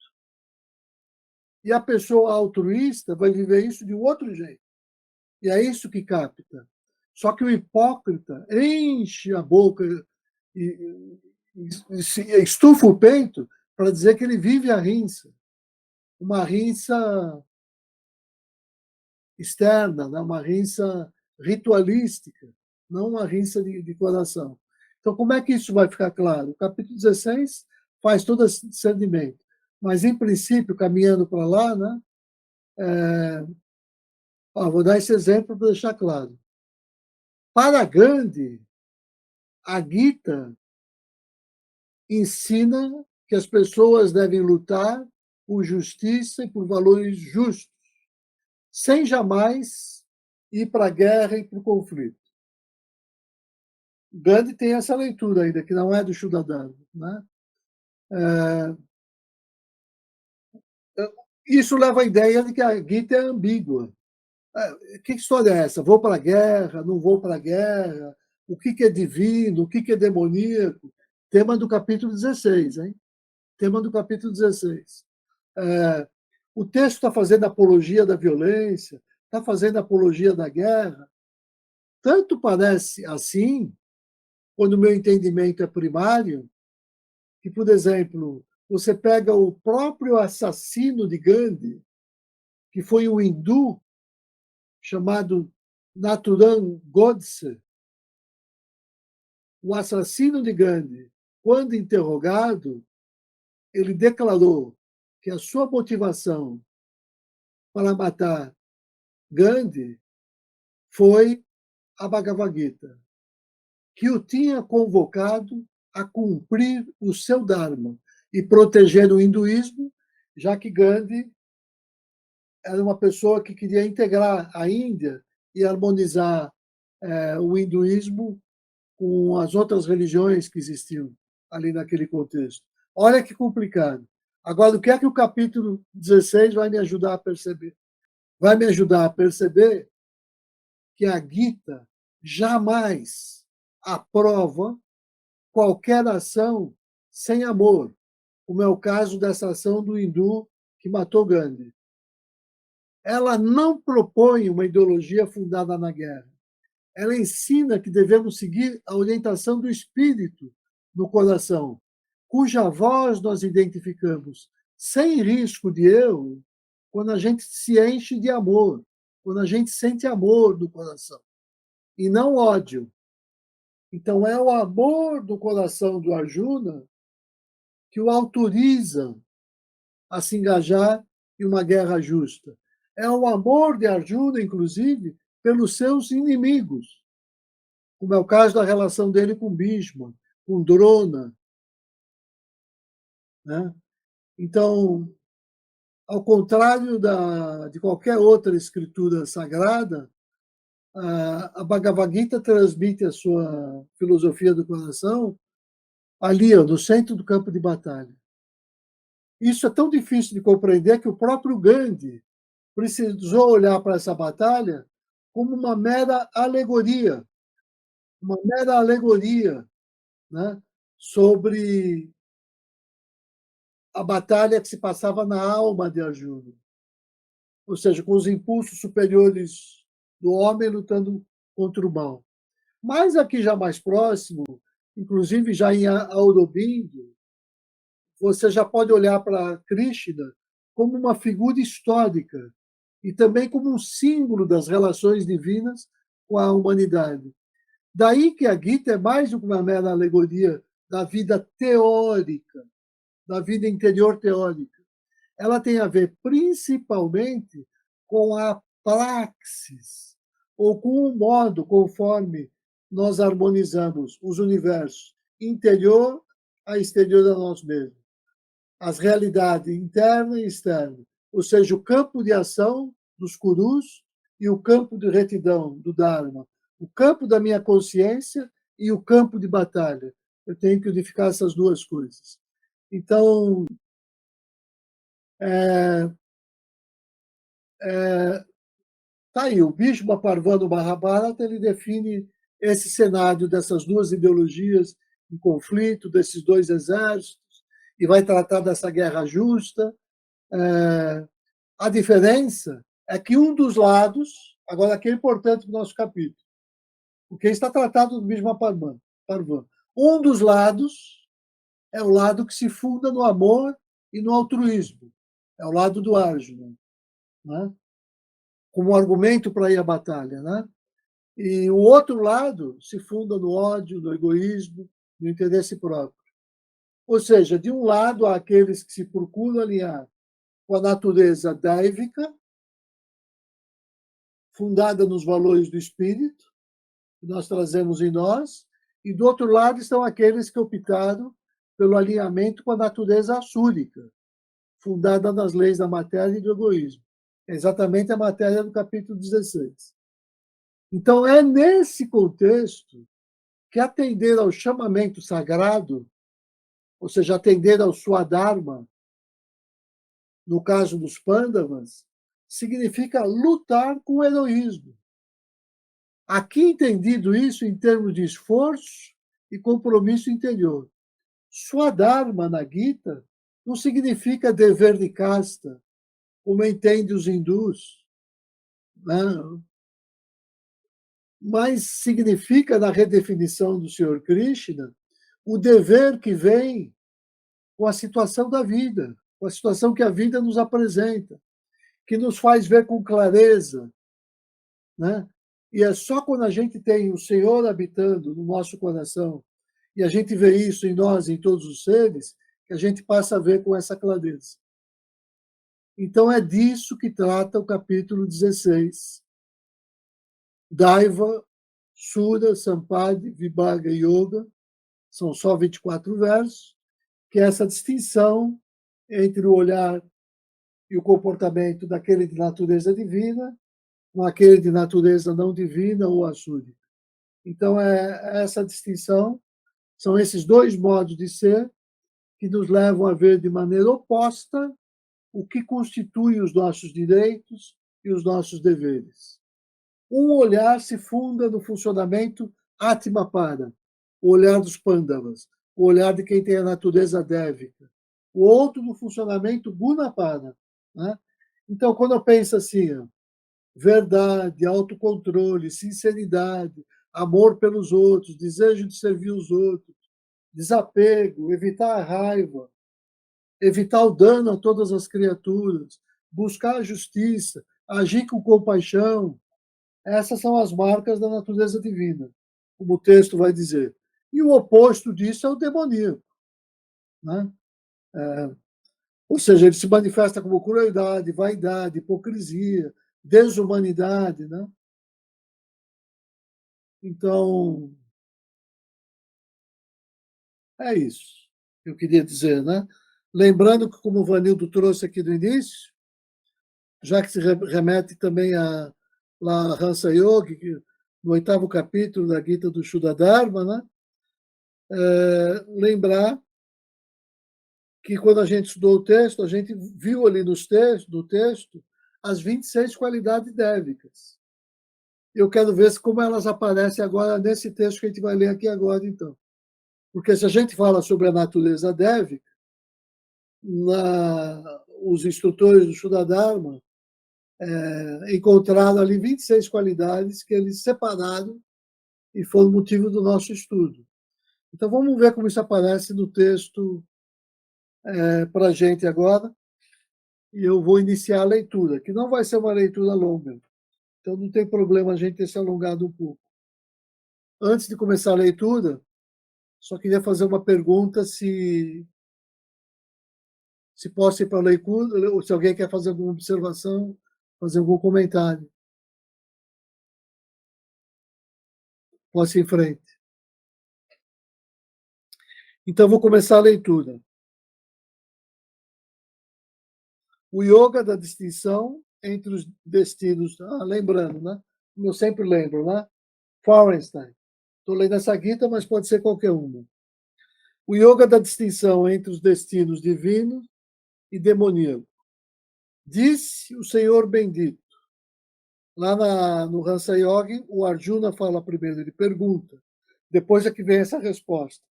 E a pessoa altruísta vai viver isso de um outro jeito. E é isso que capta. Só que o hipócrita enche a boca e estufa o peito para dizer que ele vive a rinça. Uma rinça externa, né? Uma rinça ritualística, não uma rinça de coração. Então, como é que isso vai ficar claro? O capítulo 16 faz todo esse discernimento. Mas, em princípio, caminhando para lá, né? Vou dar esse exemplo para deixar claro. Para Gandhi, a Gita ensina que as pessoas devem lutar por justiça e por valores justos, sem jamais ir para a guerra e para o conflito. Gandhi tem essa leitura ainda, que não é do Shuddha. Né? Isso leva à ideia de que a Gita é ambígua. Que história é essa? Vou para a guerra? Não vou para a guerra? O que é divino? O que é demoníaco? Tema do capítulo 16, hein? Tema do capítulo 16. O texto está fazendo apologia da violência, está fazendo apologia da guerra. Tanto parece assim, quando o meu entendimento é primário, que, por exemplo, você pega o próprio assassino de Gandhi, que foi um hindu chamado Nathuram Godse, o assassino de Gandhi, quando interrogado, ele declarou que a sua motivação para matar Gandhi foi a Bhagavad Gita, que o tinha convocado a cumprir o seu Dharma e proteger o hinduísmo, já que Gandhi era uma pessoa que queria integrar a Índia e harmonizar o hinduísmo com as outras religiões que existiam ali naquele contexto. Olha que complicado. Agora, o que é que o capítulo 16 vai me ajudar a perceber? Vai me ajudar a perceber que a Gita jamais aprova qualquer ação sem amor, como é o caso dessa ação do hindu que matou Gandhi. Ela não propõe uma ideologia fundada na guerra. Ela ensina que devemos seguir a orientação do espírito no coração, cuja voz nós identificamos sem risco de erro quando a gente se enche de amor, quando a gente sente amor do coração, e não ódio. Então, é o amor do coração do Arjuna que o autoriza a se engajar em uma guerra justa. É o amor de Arjuna, inclusive, pelos seus inimigos, como é o caso da relação dele com Bhishma, com Drona. Né? Então, ao contrário de qualquer outra escritura sagrada, a Bhagavad Gita transmite a sua filosofia do coração ali, no centro do campo de batalha. Isso é tão difícil de compreender que o próprio Gandhi precisou olhar para essa batalha como uma mera alegoria, né, sobre a batalha que se passava na alma de Arjuna, ou seja, com os impulsos superiores do homem lutando contra o mal. Mas aqui já mais próximo, inclusive já em Aurobindo, você já pode olhar para Krishna como uma figura histórica e também como um símbolo das relações divinas com a humanidade. Daí que a Gita é mais do que uma mera alegoria da vida teórica, da vida interior teórica. Ela tem a ver principalmente com a praxis, ou com o modo conforme nós harmonizamos os universos interior a exterior a nós mesmos. As realidades interna e externa, ou seja, o campo de ação dos Kurus e o campo de retidão do Dharma, o campo da minha consciência e o campo de batalha. Eu tenho que unificar essas duas coisas. Então, tá aí, o Bhishma Parvana Mahabharata, ele define esse cenário dessas duas ideologias em conflito, desses dois exércitos, e vai tratar dessa guerra justa. A diferença é que um dos lados, agora aqui é importante no nosso capítulo, porque está tratado do Bhishma Parvana. Um dos lados é o lado que se funda no amor e no altruísmo, é o lado do Arjuna, né? Como argumento para ir à batalha, né? E o outro lado se funda no ódio, no egoísmo, no interesse próprio. Ou seja, de um lado há aqueles que se procuram alinhar com a natureza daivica, fundada nos valores do espírito, que nós trazemos em nós, e do outro lado estão aqueles que optaram pelo alinhamento com a natureza assúrica, fundada nas leis da matéria e do egoísmo. É exatamente a matéria do capítulo 16. Então, é nesse contexto que atender ao chamamento sagrado, ou seja, atender ao Swadharma, no caso dos Pandavas, significa lutar com o heroísmo. Aqui entendido isso em termos de esforço e compromisso interior. Swadharma na Gita não significa dever de casta, como entendem os hindus, né? Mas significa, na redefinição do Senhor Krishna, o dever que vem com a situação da vida, com a situação que a vida nos apresenta, que nos faz ver com clareza, né? E é só quando a gente tem o Senhor habitando no nosso coração e a gente vê isso em nós, em todos os seres, que a gente passa a ver com essa clareza. Então é disso que trata o capítulo 16. Daiva Sura, Sampadi, Vibhaga e Yoga, são só 24 versos, que é essa distinção entre o olhar e o comportamento daquele de natureza divina com aquele de natureza não divina ou assúrica. Então, é essa distinção, são esses dois modos de ser que nos levam a ver de maneira oposta o que constitui os nossos direitos e os nossos deveres. Um olhar se funda no funcionamento Atmapada, o olhar dos Pandavas, o olhar de quem tem a natureza dévica. O outro no funcionamento Gunapada. Né? Então, quando eu penso assim, verdade, autocontrole, sinceridade, amor pelos outros, desejo de servir os outros, desapego, evitar a raiva, evitar o dano a todas as criaturas, buscar a justiça, agir com compaixão. Essas são as marcas da natureza divina, como o texto vai dizer. E o oposto disso é o demoníaco. Né? Ou seja, ele se manifesta como crueldade, vaidade, hipocrisia, desumanidade. Né? Então, é isso que eu queria dizer. Né? Lembrando que, como o Vanildo trouxe aqui no início, já que se remete também a Hansa Yogi, no 8º capítulo da Gita do Shuddha Dharma, né? Lembrar que quando a gente estudou o texto, a gente viu ali no texto as 26 qualidades dévicas. Eu quero ver como elas aparecem agora nesse texto que a gente vai ler aqui agora, então. Porque se a gente fala sobre a natureza dévica, os instrutores do Shuddha Dharma encontraram ali 26 qualidades que eles separaram e foram motivo do nosso estudo. Então, vamos ver como isso aparece no texto para a gente agora. E eu vou iniciar a leitura, que não vai ser uma leitura longa. Então, não tem problema a gente ter se alongado um pouco. Antes de começar a leitura, só queria fazer uma pergunta se posso ir para a leitura, ou se alguém quer fazer alguma observação, fazer algum comentário. Posso ir em frente. Então, vou começar a leitura. O yoga da distinção entre os destinos. Lembrando, né? Como eu sempre lembro, né? Fahrenstein. Estou lendo essa Gita, mas pode ser qualquer uma. O yoga da distinção entre os destinos divinos e demoníacos. Disse o Senhor bendito. Lá no Hansa Yogi, o Arjuna fala primeiro, ele pergunta. Depois é que vem essa resposta.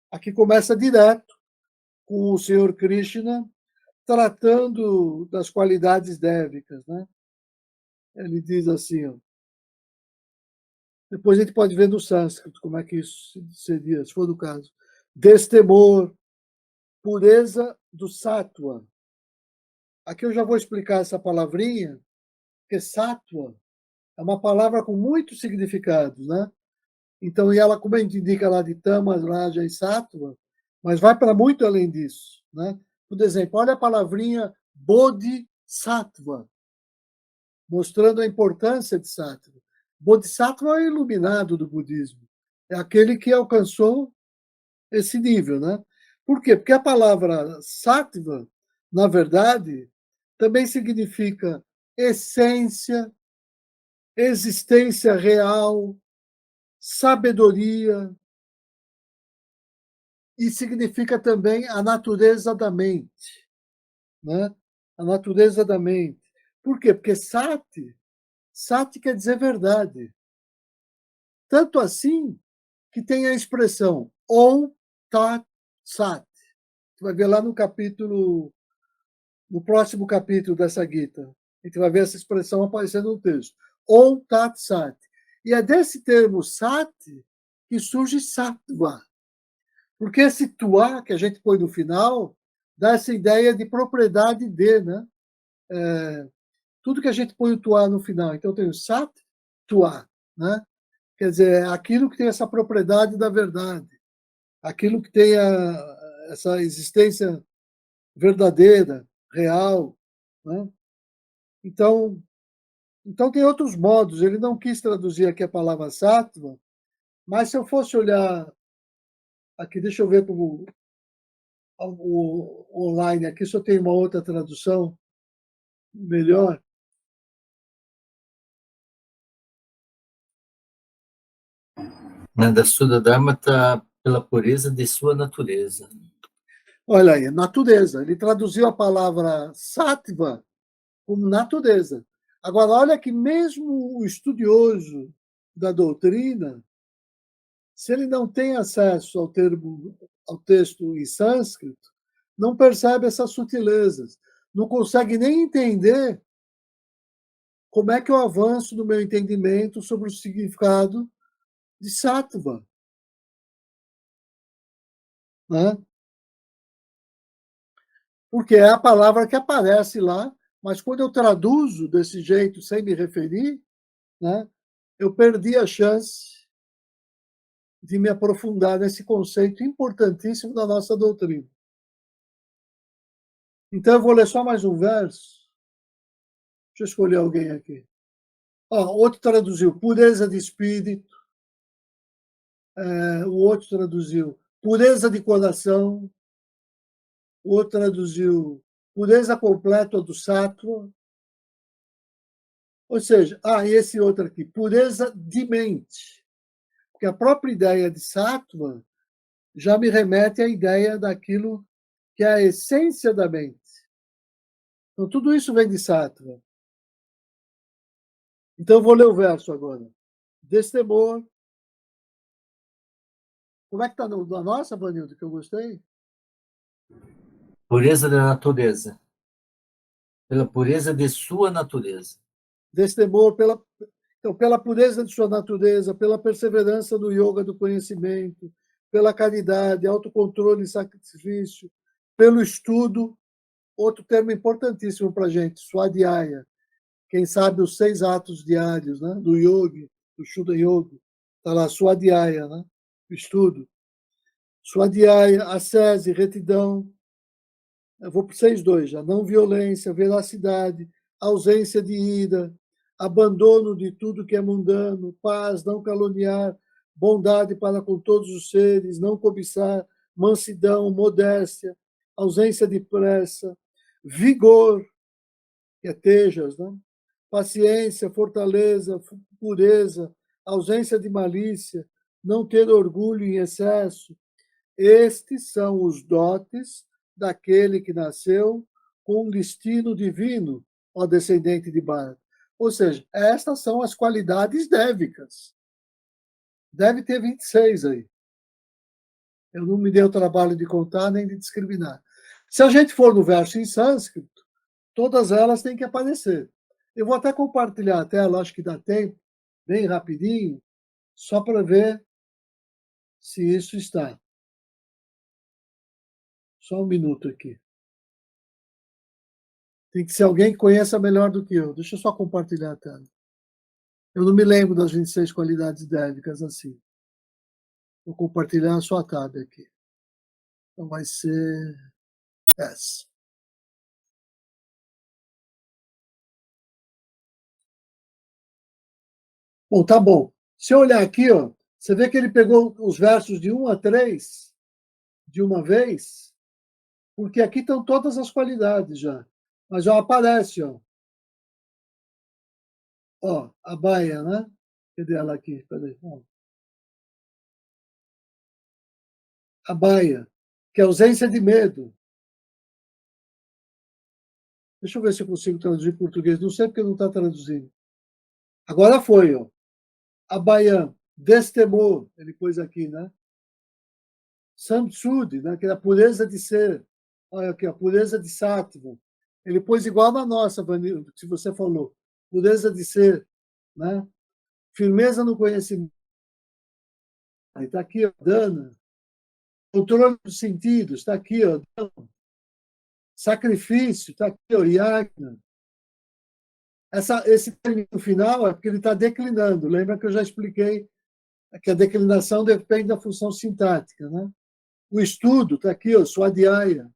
Aqui começa direto com o Senhor Krishna tratando das qualidades dévicas. Né? Ele diz assim, ó, depois a gente pode ver no sânscrito como é que isso seria, se for do caso. Destemor, pureza do sattva. Aqui eu já vou explicar essa palavrinha, porque sattva é uma palavra com muitos significados, né? Então, e ela, como a gente indica lá de tamas, raja e sattva, mas vai para muito além disso, né? Por exemplo, olha a palavrinha bodhisattva, mostrando a importância de sattva. Bodhisattva é o iluminado do budismo, é aquele que alcançou esse nível, né? Por quê? Porque a palavra sattva, na verdade, também significa essência, existência real, sabedoria, e significa também a natureza da mente, né? A natureza da mente. Por quê? Porque sati quer dizer verdade. Tanto assim que tem a expressão Om Tat Sat. Você vai ver lá no próximo capítulo dessa Gita. A gente vai ver essa expressão aparecendo no texto. Om Tat Sat. E é desse termo Sat que surge Sattva. Porque esse tuá que a gente põe no final dá essa ideia de propriedade de, né? Tudo que a gente põe o tuá no final. Então tem o Sat, tuá, né? Quer dizer, aquilo que tem essa propriedade da verdade, aquilo que tem essa existência verdadeira, real. Né? Então tem outros modos. Ele não quis traduzir aqui a palavra sattva Mas se eu fosse olhar aqui, deixa eu ver o online aqui, se eu tenho uma outra tradução melhor. Da Suda Dharma está pela pureza de sua natureza. Olha aí, natureza. Ele traduziu a palavra sattva como natureza. Agora, olha que mesmo o estudioso da doutrina, se ele não tem acesso ao texto em sânscrito, não percebe essas sutilezas, não consegue nem entender como é que eu avanço no meu entendimento sobre o significado de sattva, né? Porque é a palavra que aparece lá, mas quando eu traduzo desse jeito, sem me referir, né, eu perdi a chance de me aprofundar nesse conceito importantíssimo da nossa doutrina. Então, eu vou ler só mais um verso. Deixa eu escolher alguém aqui. Outro traduziu pureza de espírito. O outro traduziu pureza de coração. O outro traduziu pureza completa do sattva. Ou seja, e esse outro aqui, pureza de mente. Porque a própria ideia de sattva já me remete à ideia daquilo que é a essência da mente. Então, tudo isso vem de sattva. Então, eu vou ler o verso agora. Destemor. Como é que está na nossa, Vanildo, que eu gostei? Pureza da natureza. Pela pureza de sua natureza. Destemor pela pureza de sua natureza, pela perseverança no yoga do conhecimento, pela caridade, autocontrole e sacrifício, pelo estudo. Outro termo importantíssimo para a gente, swadhyaya. Quem sabe os 6 atos diários, né, do yoga, do Shuddha Yoga. Está lá, swadhyaya, né, o estudo. Swadhyaya, ascese, retidão. Eu vou para o 6.2 já. Não violência, veracidade, ausência de ira, abandono de tudo que é mundano, paz, não caluniar, bondade para com todos os seres, não cobiçar, mansidão, modéstia, ausência de pressa, vigor, que é tejas, né? Paciência, fortaleza, pureza, ausência de malícia, não ter orgulho em excesso. Estes são os dotes daquele que nasceu com um destino divino, ó descendente de Bharata. Ou seja, estas são as qualidades dévicas. Deve ter 26 aí. Eu não me dei o trabalho de contar nem de discriminar. Se a gente for no verso em sânscrito, todas elas têm que aparecer. Eu vou até compartilhar a tela, acho que dá tempo, bem rapidinho, só para ver se isso está. Só um minuto aqui. Tem que ser alguém que conheça melhor do que eu. Deixa eu só compartilhar a tela. Eu não me lembro das 26 qualidades délicas assim. Vou compartilhar só a tab aqui. Então vai ser essa. Bom, tá bom. Se eu olhar aqui, você vê que ele pegou os versos de 1 a 3 de uma vez, porque aqui estão todas as qualidades já. Mas já aparece, a baia, né? Cadê ela aqui? Peraí. A baia, que é ausência de medo. Deixa eu ver se eu consigo traduzir em português. Não sei porque não está traduzindo. Agora foi, Abhayam, destemor, ele pôs aqui, né? Samsud, né? Que é a pureza de ser. Olha aqui, a pureza de sattva. Ele pôs igual na nossa, Vanildo, que você falou. Pureza de ser, né? Firmeza no conhecimento. Está aqui, dana. Controle dos sentidos, está aqui, dana. Sacrifício, está aqui, yagna. Esse termo final é porque ele está declinando. Lembra que eu já expliquei que a declinação depende da função sintática, né? O estudo está aqui, swadhyaya.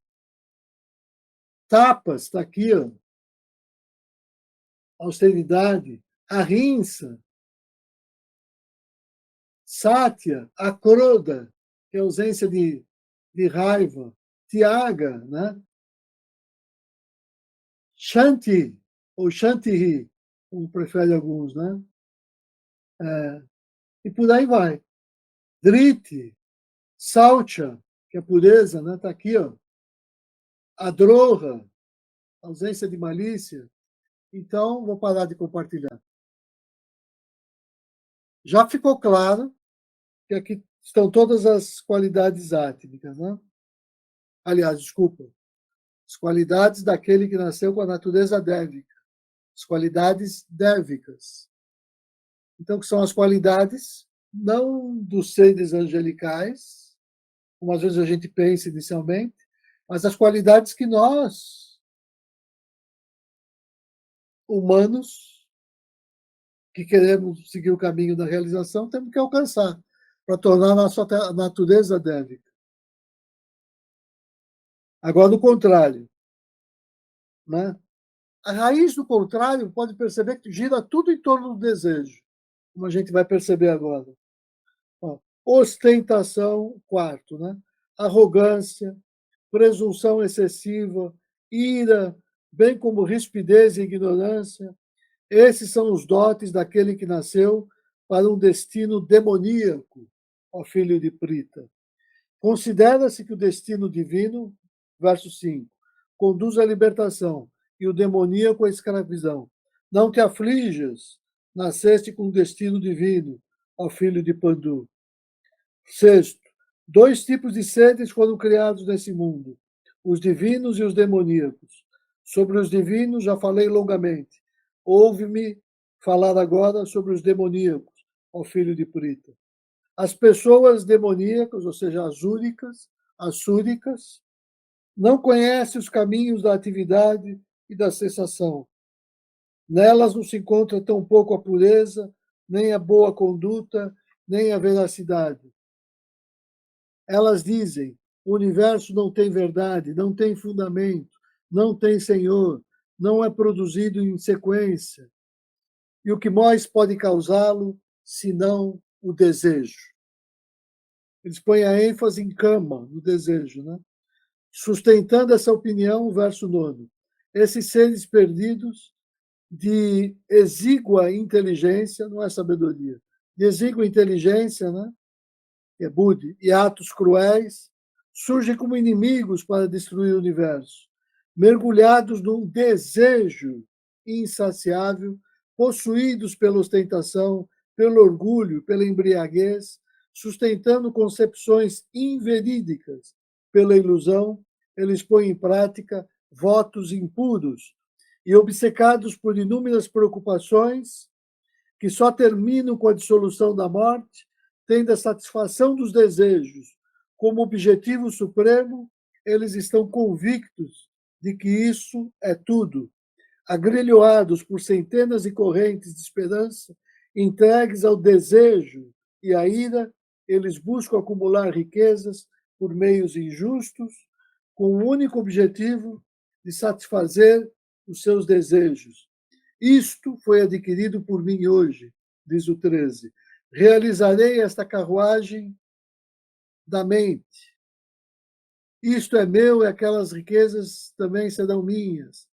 Tapas está aqui, austeridade. Ahimsa, Satya, akroda, que é ausência de raiva, Tyaga, né? Shanti, ou Shanti, como prefere alguns, né? E por aí vai. Driti, Saucha, que é pureza, né? Está aqui, ó. Adroha, ausência de malícia. Então, vou parar de compartilhar. Já ficou claro que aqui estão todas as qualidades átmicas, né? Aliás, desculpa, as qualidades daquele que nasceu com a natureza dévica, as qualidades dévicas. Então, que são as qualidades não dos seres angelicais, como às vezes a gente pensa inicialmente, mas as qualidades que nós, humanos, que queremos seguir o caminho da realização, temos que alcançar para tornar a nossa natureza dévica. Agora, do contrário, né? A raiz do contrário, pode perceber que gira tudo em torno do desejo, como a gente vai perceber agora. Ó, ostentação, quarto, né? Arrogância, presunção excessiva, ira, bem como rispidez e ignorância. Esses são os dotes daquele que nasceu para um destino demoníaco, ó filho de Prita. Considera-se que o destino divino, verso 5, conduz à libertação e o demoníaco à escravidão. Não te aflijas, nasceste com o destino divino, ó filho de Pandu. Sexto, dois tipos de seres foram criados nesse mundo, os divinos e os demoníacos. Sobre os divinos já falei longamente. Ouve-me falar agora sobre os demoníacos, ó filho de Prita. As pessoas demoníacas, ou seja, assúricas, não conhecem os caminhos da atividade e da cessação. Nelas não se encontra tão pouco a pureza, nem a boa conduta, nem a veracidade. Elas dizem: o universo não tem verdade, não tem fundamento, não tem Senhor, não é produzido em sequência. E o que mais pode causá-lo, senão o desejo? Eles põem a ênfase em cama, no desejo, né? Sustentando essa opinião, o verso 9. Esses seres perdidos de exígua inteligência, não é sabedoria, de exígua inteligência, né? Que é Budi, e atos cruéis, surgem como inimigos para destruir o universo, mergulhados num desejo insaciável, possuídos pela ostentação, pelo orgulho, pela embriaguez, sustentando concepções inverídicas pela ilusão, eles põem em prática votos impuros e, obcecados por inúmeras preocupações, que só terminam com a dissolução da morte, tendo a satisfação dos desejos como objetivo supremo, eles estão convictos de que isso é tudo. Agrilhoados por centenas de correntes de esperança, entregues ao desejo e à ira, eles buscam acumular riquezas por meios injustos, com o único objetivo de satisfazer os seus desejos. Isto foi adquirido por mim hoje, diz o 13. Realizarei esta carruagem da mente. Isto é meu e aquelas riquezas também serão minhas.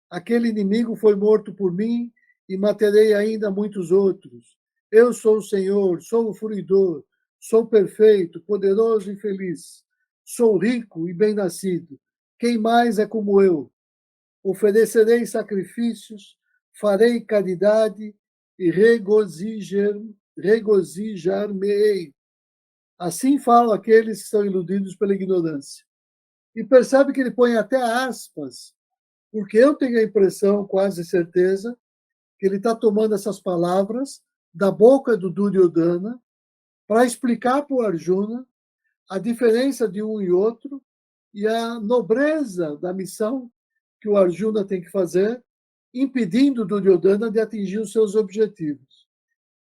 Aquele inimigo foi morto por mim e matarei ainda muitos outros. Eu sou o Senhor, sou o fruidor, sou perfeito, poderoso e feliz. Sou rico e bem-nascido. Quem mais é como eu? Oferecerei sacrifícios, farei caridade e regozijar-me-ei. Assim falam aqueles que são iludidos pela ignorância. E percebe que ele põe até aspas, porque eu tenho a impressão, quase certeza, que ele está tomando essas palavras da boca do Duryodhana para explicar para o Arjuna a diferença de um e outro e a nobreza da missão que o Arjuna tem que fazer, impedindo o Duryodhana de atingir os seus objetivos.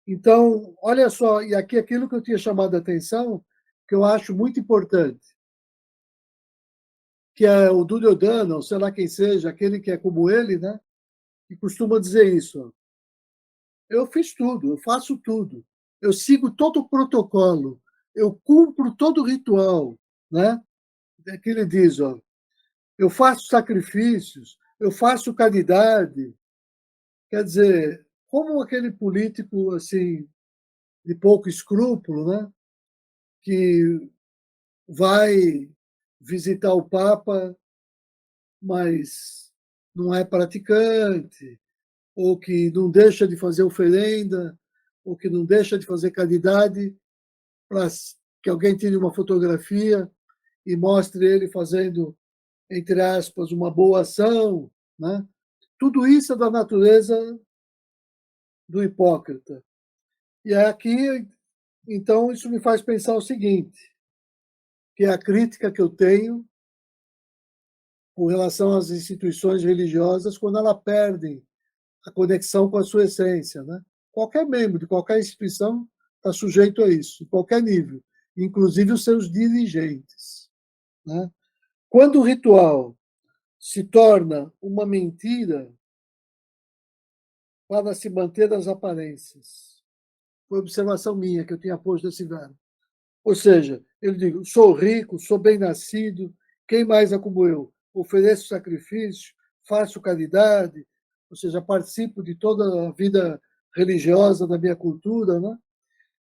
Então, olha só, e aqui aquilo que eu tinha chamado a atenção, que eu acho muito importante, que é o Duryodhana, ou sei lá quem seja, aquele que é como ele, né? E costuma dizer isso. Eu fiz tudo, eu faço tudo. eu sigo todo o protocolo, eu cumpro todo o ritual, né? É que ele diz, ó, eu faço sacrifícios, eu faço caridade. Quer dizer, como aquele político assim de pouco escrúpulo, né? Que vai visitar o Papa, mas não é praticante, ou que não deixa de fazer oferenda, ou que não deixa de fazer caridade, para que alguém tire uma fotografia e mostre ele fazendo, entre aspas, uma boa ação, né? Tudo isso é da natureza do hipócrita. E aqui, então, isso me faz pensar o seguinte, que é a crítica que eu tenho com relação às instituições religiosas quando elas perdem a conexão com a sua essência, né? Qualquer membro de qualquer instituição está sujeito a isso, em qualquer nível, inclusive os seus dirigentes, né? Quando o ritual se torna uma mentira para se manter as aparências, foi observação minha que eu tinha posto esse verbo. Ou seja, ele diz: sou rico, sou bem-nascido, quem mais é como eu? Ofereço sacrifício, faço caridade, ou seja, participo de toda a vida religiosa da minha cultura, né?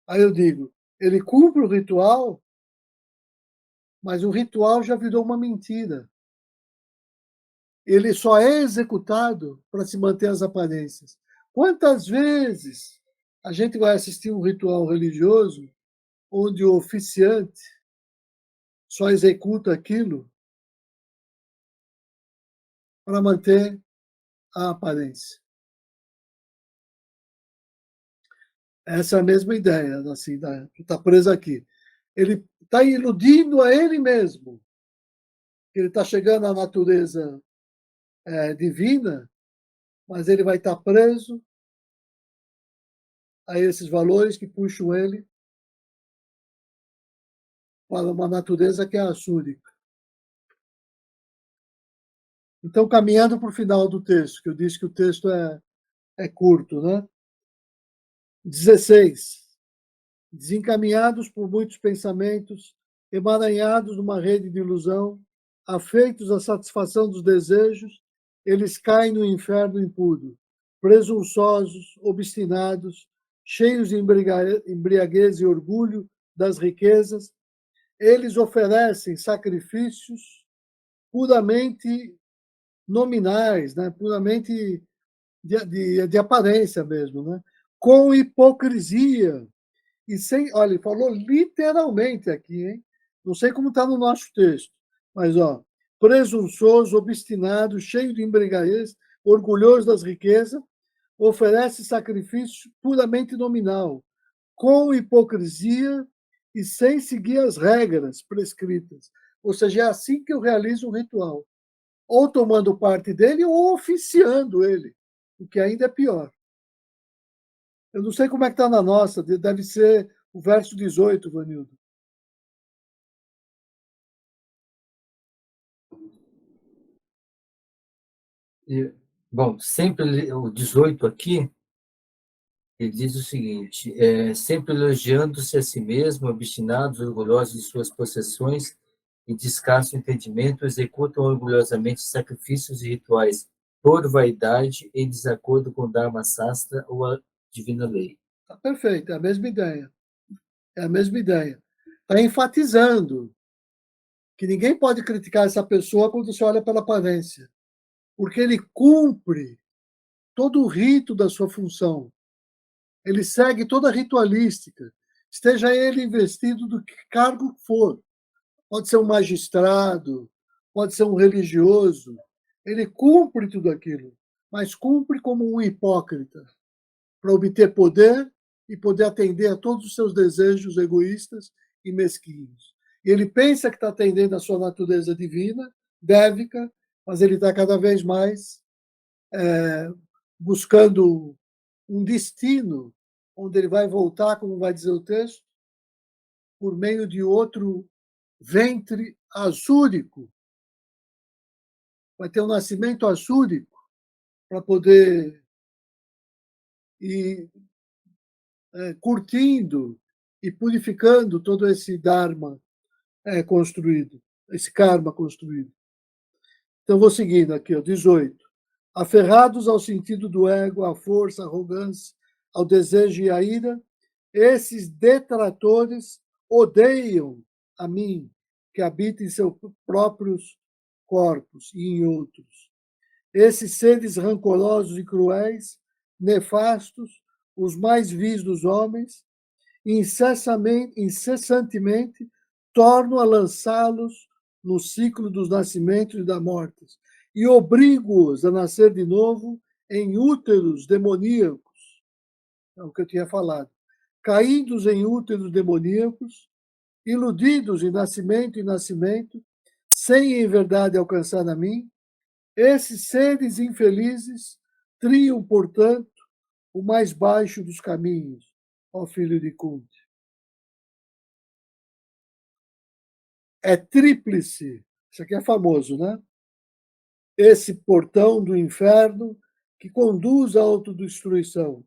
Aí eu digo, ele cumpre o ritual, mas o ritual já virou uma mentira. Ele só é executado para se manter as aparências. Quantas vezes a gente vai assistir um ritual religioso onde o oficiante só executa aquilo para manter a aparência? Essa é a mesma ideia, assim, que está presa aqui. Ele está iludindo a ele mesmo. Ele está chegando à natureza divina, mas ele vai estar preso a esses valores que puxam ele para uma natureza que é assúrica. Então, caminhando para o final do texto, que eu disse que o texto é curto, né? 16. Desencaminhados por muitos pensamentos, emaranhados numa rede de ilusão, afeitos à satisfação dos desejos, eles caem no inferno impuro, presunçosos, obstinados, cheios de embriaguez e orgulho das riquezas, eles oferecem sacrifícios puramente nominais, né? Puramente de aparência mesmo, né? Com hipocrisia. E sem, olha, ele falou literalmente aqui, hein? Não sei como está no nosso texto, mas ó, presunçoso, obstinado, cheio de embriaguez, orgulhoso das riquezas, oferece sacrifício puramente nominal, com hipocrisia e sem seguir as regras prescritas. Ou seja, é assim que eu realizo um ritual, ou tomando parte dele ou oficiando ele, o que ainda é pior. Eu não sei como é que está na nossa, deve ser o verso 18, Vanildo. Bom, sempre o 18 aqui, ele diz o seguinte: sempre elogiando-se a si mesmo, obstinados, orgulhosos de suas possessões e de escasso entendimento, executam orgulhosamente sacrifícios e rituais por vaidade, em desacordo com Dharma Sastra ou a divina lei. Tá perfeito, é a mesma ideia. É a mesma ideia. Está enfatizando que ninguém pode criticar essa pessoa quando você olha pela aparência, porque ele cumpre todo o rito da sua função. Ele segue toda a ritualística, esteja ele investido do que cargo for. Pode ser um magistrado, pode ser um religioso. Ele cumpre tudo aquilo, mas cumpre como um hipócrita, para obter poder e poder atender a todos os seus desejos egoístas e mesquinhos. E ele pensa que está atendendo a sua natureza divina, dévica, mas ele está cada vez mais buscando um destino onde ele vai voltar, como vai dizer o texto, por meio de outro ventre azúrico. Vai ter um nascimento azúrico para poder ir curtindo e purificando todo esse Dharma construído, esse karma construído. Então, vou seguindo aqui, 18. Aferrados ao sentido do ego, à força, à arrogância, ao desejo e à ira, esses detratores odeiam a mim, que habita em seus próprios corpos e em outros. Esses seres rancorosos e cruéis, nefastos, os mais vis dos homens, incessantemente torno a lançá-los no ciclo dos nascimentos e da morte, e obrigo-os a nascer de novo em úteros demoníacos. É o que eu tinha falado. Caídos em úteros demoníacos, iludidos em nascimento, sem em verdade alcançar a mim, esses seres infelizes triam, portanto, o mais baixo dos caminhos, ó filho de Kunti. É tríplice, isso aqui é famoso, né? Esse portão do inferno que conduz à autodestruição.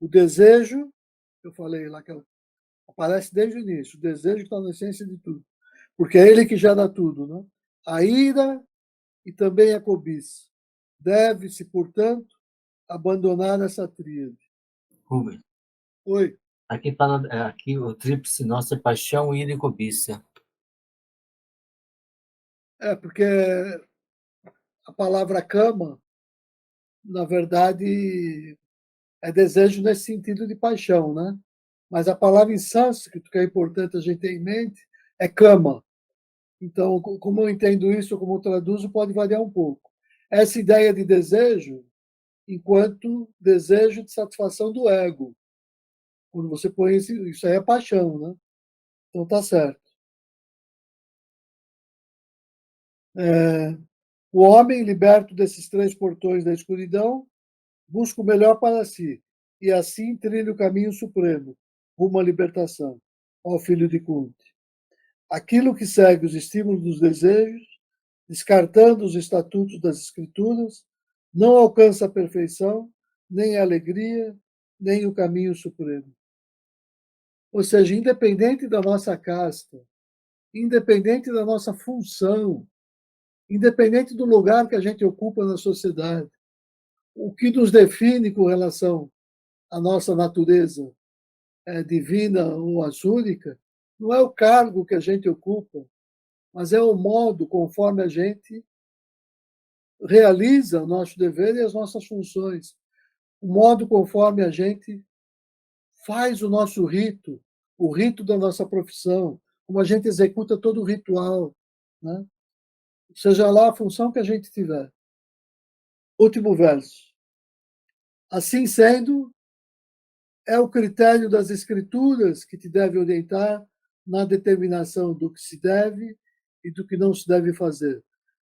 O desejo, eu falei lá que aparece desde o início, o desejo está na essência de tudo, porque é ele que já dá tudo, né? A ira e também a cobiça. Deve-se, portanto, abandonar essa tríade. Rubem, Oi. aqui fala, aqui o tríplice nosso é paixão, ira e cobiça. Porque a palavra cama, na verdade, é desejo nesse sentido de paixão, né? Mas a palavra em sânscrito, que é importante a gente ter em mente, é kama. Então, como eu entendo isso, como eu traduzo, pode variar um pouco. Essa ideia de desejo, enquanto desejo de satisfação do ego. Quando você põe isso aí é paixão, né? Então tá certo. O homem, liberto desses três portões da escuridão, busca o melhor para si, e assim trilha o caminho supremo, rumo à libertação. Ó filho de Kunti. Aquilo que segue os estímulos dos desejos, descartando os estatutos das escrituras, não alcança a perfeição, nem a alegria, nem o caminho supremo. Ou seja, independente da nossa casta, independente da nossa função, independente do lugar que a gente ocupa na sociedade, o que nos define com relação à nossa natureza divina ou asúrica não é o cargo que a gente ocupa, mas é o modo conforme a gente realiza o nosso dever e as nossas funções, o modo conforme a gente faz o nosso rito, o rito da nossa profissão, como a gente executa todo o ritual, né? Seja lá a função que a gente tiver. Último verso. Assim sendo, é o critério das escrituras que te deve orientar na determinação do que se deve e do que não se deve fazer.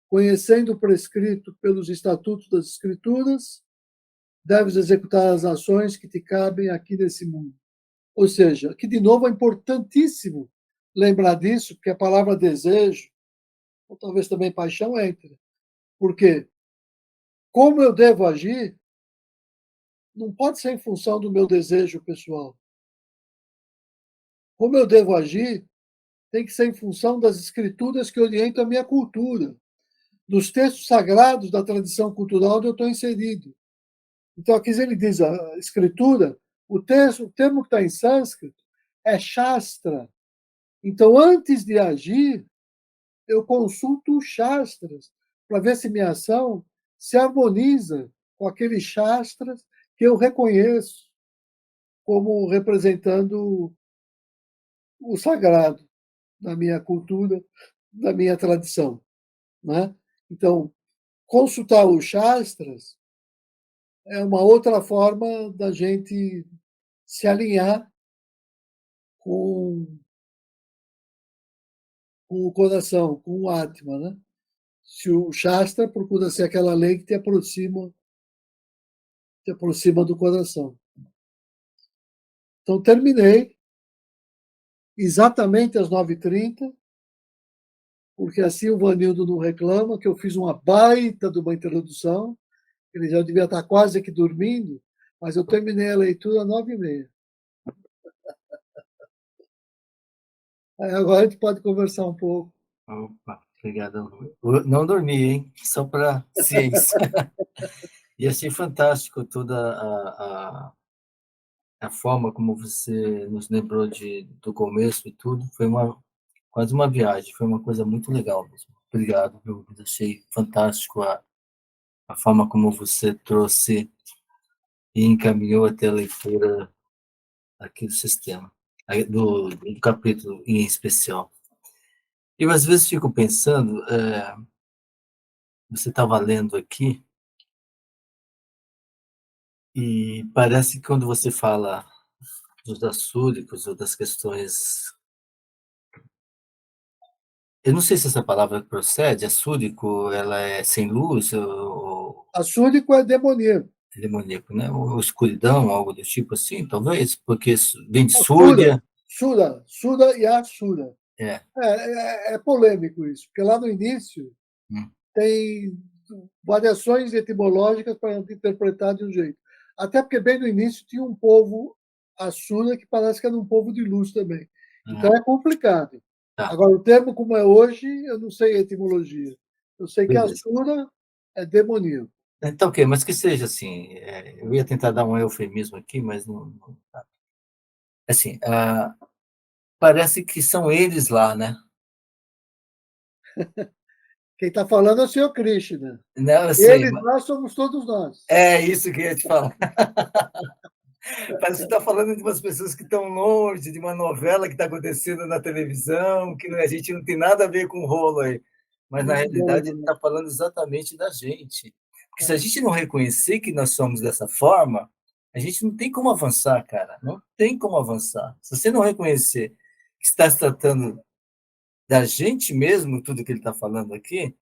Conhecendo o prescrito pelos estatutos das escrituras, deves executar as ações que te cabem aqui nesse mundo. Ou seja, aqui de novo é importantíssimo lembrar disso, porque a palavra desejo, ou talvez também paixão, entra. Porque como eu devo agir, não pode ser em função do meu desejo pessoal. Como eu devo agir, tem que ser em função das escrituras que orientam a minha cultura, dos textos sagrados da tradição cultural onde eu estou inserido. Então, aqui ele diz a escritura, o termo que está em sânscrito é Shastra. Então, antes de agir, eu consulto os Shastras para ver se minha ação se harmoniza com aqueles Shastras que eu reconheço como representando o sagrado da minha cultura, da minha tradição, né? Então, consultar os Shastras é uma outra forma da gente se alinhar com o coração, com o Atma, né? Se o Shastra procura ser aquela lei que te aproxima do coração. Então, terminei exatamente às 9h30, porque assim o Vanildo não reclama, que eu fiz uma baita de uma introdução, ele já devia estar quase que dormindo, mas eu terminei a leitura às 9h30. Agora a gente pode conversar um pouco. Opa, obrigado. Eu não dormi, hein? Só para ciência. E achei fantástico toda a forma como você nos lembrou do começo e tudo. Foi quase uma viagem, foi uma coisa muito legal mesmo. Obrigado, eu achei fantástico a forma como você trouxe e encaminhou até a leitura aqui do sistema, do capítulo em especial. Eu, às vezes, fico pensando, você estava lendo aqui, e parece que quando você fala dos açúricos ou das questões. Eu não sei se essa palavra procede, açúrico, ela é sem luz ou Açúrico é demoníaco. é demoníaco, né? Ou escuridão, algo do tipo assim, talvez, porque vem de Asura, Súria. Sura e Asura. É. É polêmico isso, porque lá no início Hum, tem variações etimológicas para interpretar de um jeito. Até porque bem no início tinha um povo Assura que parece que era um povo de luz também. Então é complicado. tá, Agora, o termo como é hoje, eu não sei a etimologia. Eu sei que beleza. Assura é demoníaco. Então, ok, mas que seja assim, eu ia tentar dar um eufemismo aqui, mas não tá. Assim, parece que são eles lá, né? Quem está falando é o Senhor Krishna. Não, eu sei, Eles lá somos todos nós. é isso que eu ia te falar. Parece que está falando de umas pessoas que estão longe, de uma novela que está acontecendo na televisão, que a gente não tem nada a ver com o rolo aí. Mas, na Não, realidade, ele não. está falando exatamente da gente. Porque se a gente não reconhecer que nós somos dessa forma, a gente não tem como avançar, cara. Não tem como avançar. Se você não reconhecer que está se tratando da gente mesmo, tudo que ele está falando aqui,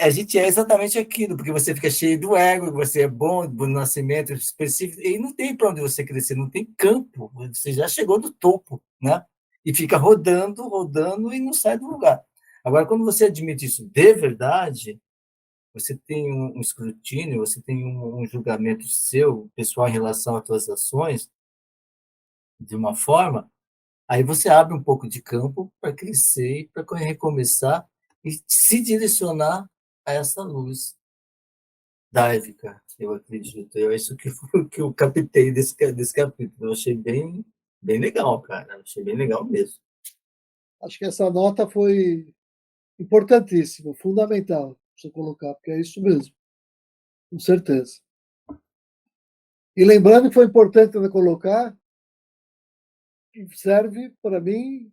a gente é exatamente aquilo, porque você fica cheio do ego, você é bom, do nascimento específico, e não tem para onde você crescer, não tem campo, você já chegou no topo, né? E fica rodando, rodando e não sai do lugar. Agora, quando você admite isso de verdade, você tem um escrutínio, você tem um julgamento seu, pessoal, em relação às suas ações, de uma forma, aí você abre um pouco de campo para crescer, para recomeçar e se direcionar a essa luz Dáivica, eu acredito. É isso que foi o que eu captei desse capítulo. Eu achei bem legal, cara. Achei bem legal mesmo. Acho que essa nota foi importantíssima, fundamental você colocar, porque é isso mesmo, com certeza. E lembrando que foi importante colocar que serve para mim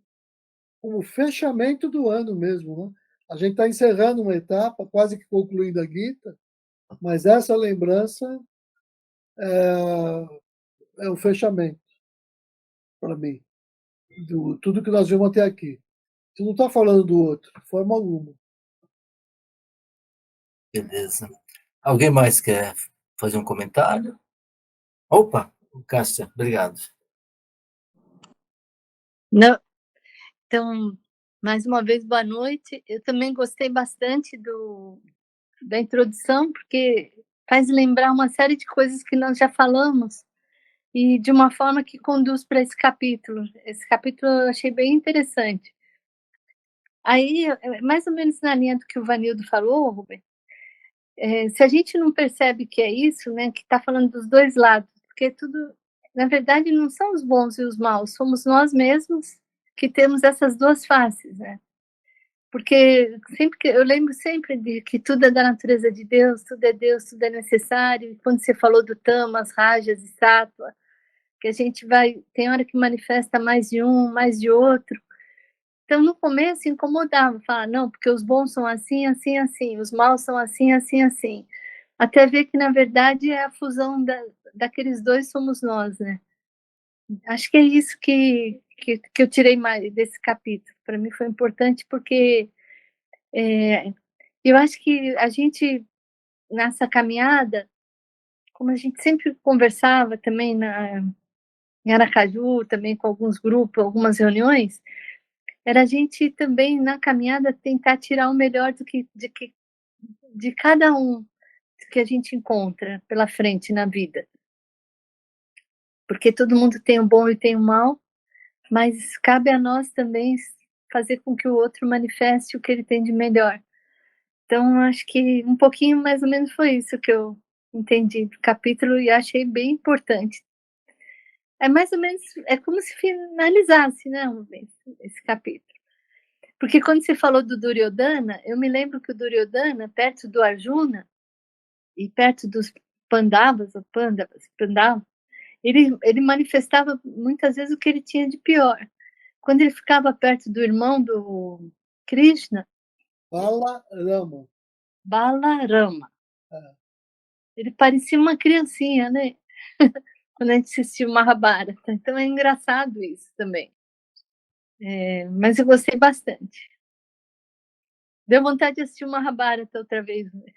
como fechamento do ano mesmo, né? A gente está encerrando uma etapa, quase que concluindo a Gita, mas essa lembrança é o fechamento para mim, de tudo que nós vimos até aqui. Você não está falando do outro, de forma alguma. Beleza. Alguém mais quer fazer um comentário? Opa, Cássia, obrigado. Não, então, mais uma vez, boa noite. Eu também gostei bastante da introdução, porque faz lembrar uma série de coisas que nós já falamos, e de uma forma que conduz para esse capítulo. Esse capítulo eu achei bem interessante. Aí, mais ou menos na linha do que o Vanildo falou, Rubem, se a gente não percebe que é isso, né, que está falando dos dois lados, porque tudo, na verdade, não são os bons e os maus, somos nós mesmos que temos essas duas faces, né? Porque sempre que eu lembro sempre de que tudo é da natureza de Deus, tudo é necessário. E quando você falou do tamas, rajas e sattva, que a gente vai, tem hora que manifesta mais de um, mais de outro. Então no começo incomodava, falar não, porque os bons são assim, assim, assim, os maus são assim, assim, assim. Até ver que na verdade é a fusão daqueles dois somos nós, né? Acho que é isso que eu tirei mais desse capítulo. Para mim foi importante porque eu acho que a gente, nessa caminhada, como a gente sempre conversava também em Aracaju, também com alguns grupos, algumas reuniões, era a gente também, na caminhada, tentar tirar o melhor de cada um que a gente encontra pela frente na vida. Porque todo mundo tem o bom e tem o mal, mas cabe a nós também fazer com que o outro manifeste o que ele tem de melhor. Então, acho que um pouquinho mais ou menos foi isso que eu entendi do capítulo e achei bem importante. É mais ou menos, é como se finalizasse, né, esse capítulo. Porque quando você falou do Duryodhana, eu me lembro que o Duryodhana, perto do Arjuna e perto dos Pandavas, ele manifestava muitas vezes o que ele tinha de pior. Quando ele ficava perto do irmão do Krishna, Balarama. Balarama, É. ele parecia uma criancinha, né? Quando a gente assistiu Mahabharata. Então é engraçado isso também. Mas eu gostei bastante. Deu vontade de assistir o Mahabharata outra vez, né?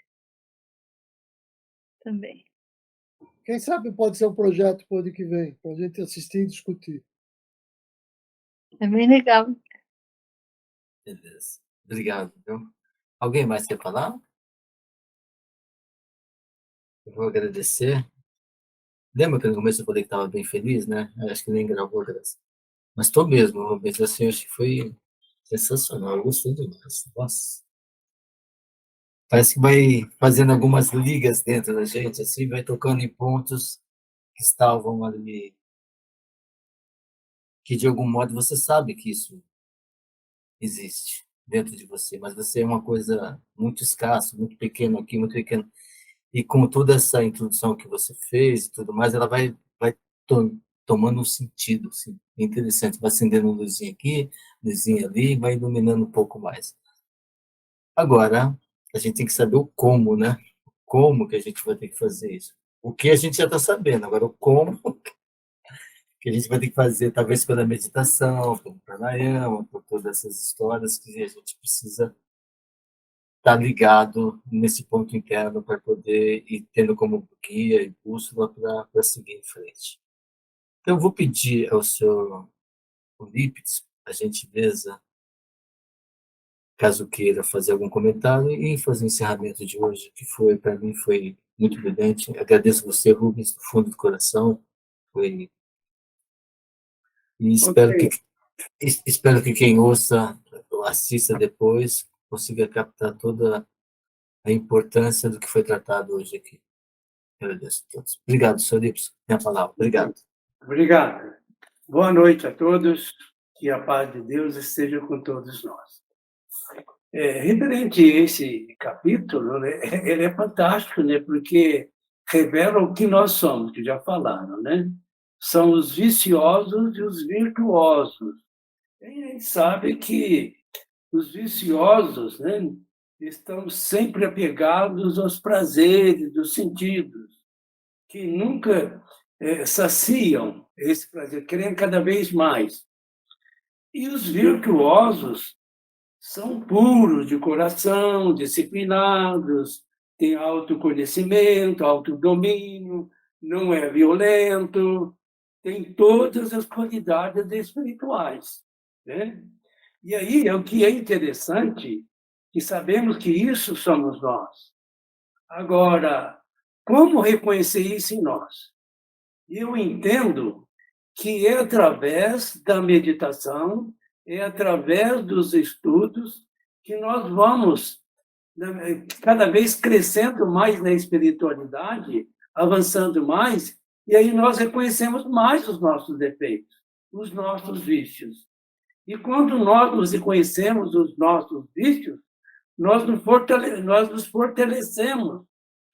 Também. Quem sabe pode ser um projeto para o ano que vem, para a gente assistir e discutir. É bem legal. Beleza. Obrigado, viu? Alguém mais quer falar? Eu vou agradecer. Lembra que no começo eu falei que estava bem feliz, né? Eu acho que nem gravou, Graça. Mas estou mesmo, mas assim, eu acho que foi sensacional. Eu gostei demais. Nossa. Parece que vai fazendo algumas ligas dentro da gente, assim, vai tocando em pontos que estavam ali, que de algum modo você sabe que isso existe dentro de você, mas você é uma coisa muito escassa, muito pequeno aqui, muito pequeno. E com toda essa introdução que você fez e tudo mais, ela vai tomando um sentido, assim, interessante. Vai acendendo uma luzinha aqui, luzinha ali, vai iluminando um pouco mais. Agora, a gente tem que saber o como, né? Como que a gente vai ter que fazer isso. O que a gente já está sabendo, agora o como que a gente vai ter que fazer, talvez pela meditação, pelo pranayama, por todas essas histórias que a gente precisa estar ligado nesse ponto interno para poder ir tendo como guia e bússola para seguir em frente. Então, eu vou pedir ao senhor Eurípides, a gentileza, caso queira fazer algum comentário e fazer o encerramento de hoje, que foi, para mim, foi muito brilhante. Agradeço você, Rubens, do fundo do coração. Foi... E espero que quem ouça ou assista depois consiga captar toda a importância do que foi tratado hoje aqui. Agradeço a todos. Obrigado, senhor Lipson. Tem a palavra. Obrigado. Obrigado. Boa noite a todos. Que a paz de Deus esteja com todos nós. Referente a esse capítulo, né, ele é fantástico, né, porque revela o que nós somos, que já falaram, né? São os viciosos e os virtuosos. E a gente sabe que os viciosos, né, estão sempre apegados aos prazeres dos sentidos, que nunca saciam esse prazer, querendo cada vez mais. E os virtuosos são puros de coração, disciplinados, têm autoconhecimento, autodomínio, não é violento, tem todas as qualidades espirituais, né? E aí é o que é interessante, que sabemos que isso somos nós. Agora, como reconhecer isso em nós? Eu entendo que é através da meditação, é através dos estudos que nós vamos cada vez crescendo mais na espiritualidade, avançando mais, e aí nós reconhecemos mais os nossos defeitos, os nossos vícios. E quando nós nos reconhecemos os nossos vícios, nós nos fortalecemos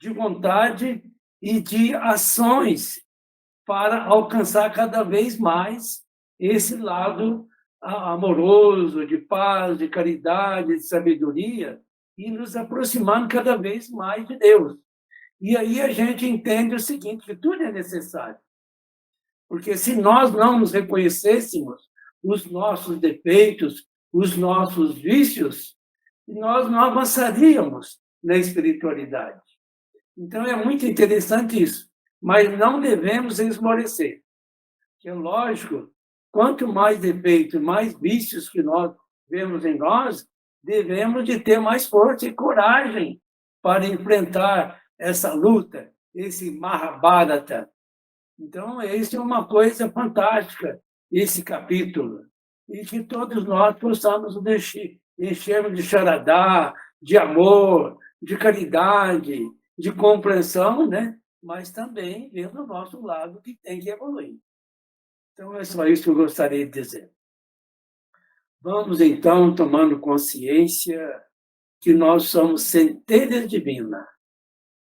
de vontade e de ações para alcançar cada vez mais esse lado amoroso, de paz, de caridade, de sabedoria, e nos aproximando cada vez mais de Deus. E aí a gente entende o seguinte, que tudo é necessário. Porque se nós não nos reconhecêssemos os nossos defeitos, os nossos vícios, nós não avançaríamos na espiritualidade. Então é muito interessante isso. Mas não devemos esmorecer. Que é lógico, quanto mais defeitos, mais vícios que nós vemos em nós, devemos de ter mais força e coragem para enfrentar essa luta, esse Mahabharata. Então, isso é uma coisa fantástica esse capítulo e que todos nós possamos enchermos de charadá, de amor, de caridade, de compreensão, né? Mas também vendo o nosso lado que tem que evoluir. Então, é só isso que eu gostaria de dizer. Vamos, então, tomando consciência que nós somos centelhas divinas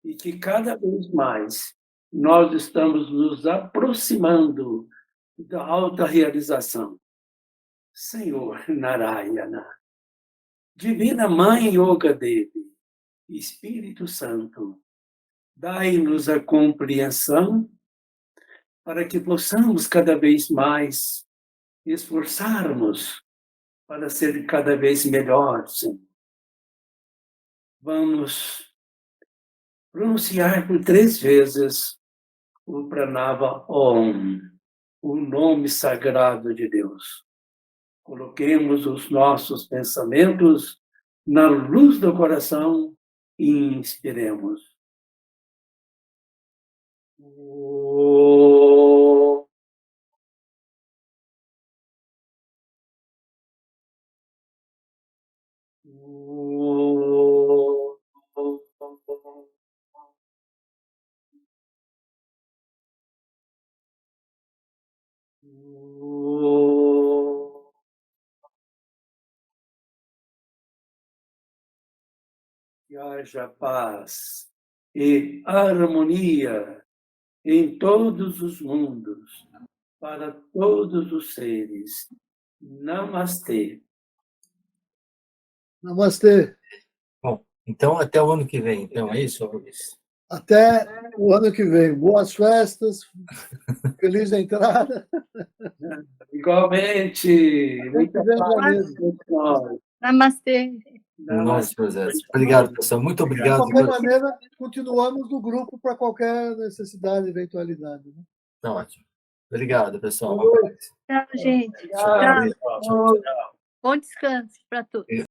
e que cada vez mais nós estamos nos aproximando da alta realização. Senhor Narayana, Divina Mãe Yoga Devi, Espírito Santo, dai-nos a compreensão para que possamos cada vez mais esforçarmos para ser cada vez melhor, Senhor. Vamos pronunciar por 3 vezes o Pranava Om, o nome sagrado de Deus. Coloquemos os nossos pensamentos na luz do coração e inspiremos. Que haja paz e harmonia em todos os mundos, para todos os seres. Namastê. Namastê. Bom, então até o ano que vem. Então, é isso, Luiz? Até o ano que vem. Boas festas. Feliz entrada. Igualmente. Muita paz. Namastê. No nosso processo. Obrigado, pessoal. Muito obrigado. De qualquer maneira, continuamos no grupo para qualquer necessidade, eventualidade. Né? Tá ótimo. Obrigado, pessoal. Tchau, gente. Tchau. Tchau. Bom descanso para todos.